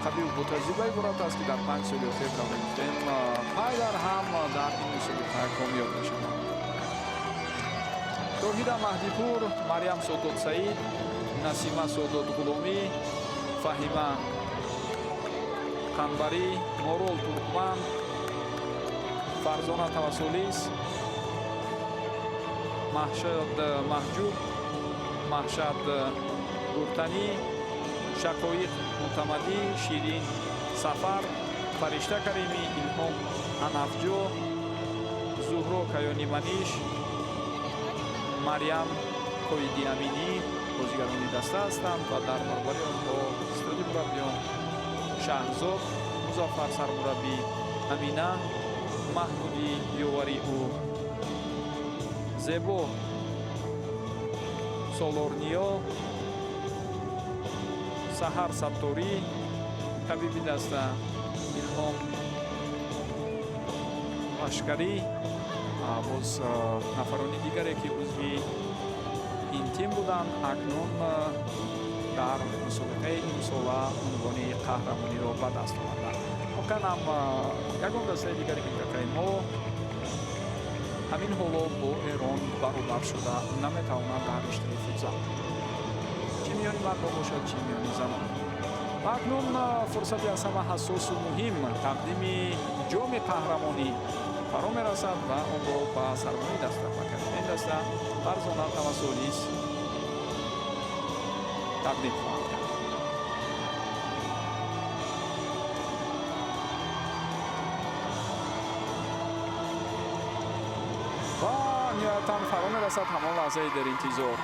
қавию бо таҷрибаи иборат аст, ки дар 5 соли охир тавре гуфтем пайдар ҳам дар ин мусобиқа комёб мешаванд. Тоҳида Маҳдипур, Марьям Содод Саид, Насима Содод Ғуломӣ, Фаҳима Қанбарӣ, Морол Туркман, Фарзона Тавассулис, Маҳшад Маҳҷуб, Маҳшад Гуртанӣ, Шақоиқ Мутамадӣ, Ширин Сафар, Фаришта Каримӣ, Илҳом Анафҷо, Зуҳро Каёни Маниш, Марьям Коидиаминӣ бозигарони даста ҳастанд ва дар баробари онҳо ситоди мураббиён шаҳрзод, музаффар сармураббӣ, амина маҳмудӣ ёвари ӯ, зебо солорниё, саҳар сатторӣ табиби даста, илҳом лашкарӣ, боз нафарони дигаре ки узви ин тим буданд акнун дар мусобиқаи имсола унвони қаҳрамониро ба даст оварданд. Ҳоканам ягон дастаи дигари минтақаи мо ҳамин ҳоло бо Эрон баробар шуда наметавонад дар риштаи футзал чӣ миёни мардон бошад, чӣ миёни занон. Ва акнун фурсати аз ҳама ҳассосу муҳим тақдими ҷоми қаҳрамонӣ фаро мерасад ва онро ба сармони даста ва капитани даста Фарзона Тавассолис тақдим хоҳад кард. ва ниҳоятан фаро мерасад ҳамон лаҳзае дар интизор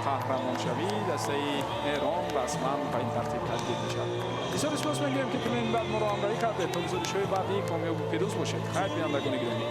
қаҳрамоншавӣ дастаи Эрон расман ба ин тартиб таҷдид мешавад. бисёр сипос мегӯем ки тумои ин баъд моро ҳамроҳӣ кардед. Та гузоришҳои баъдӣ комёбу пирӯз бошед. Хайр бинандагони гиромӣ.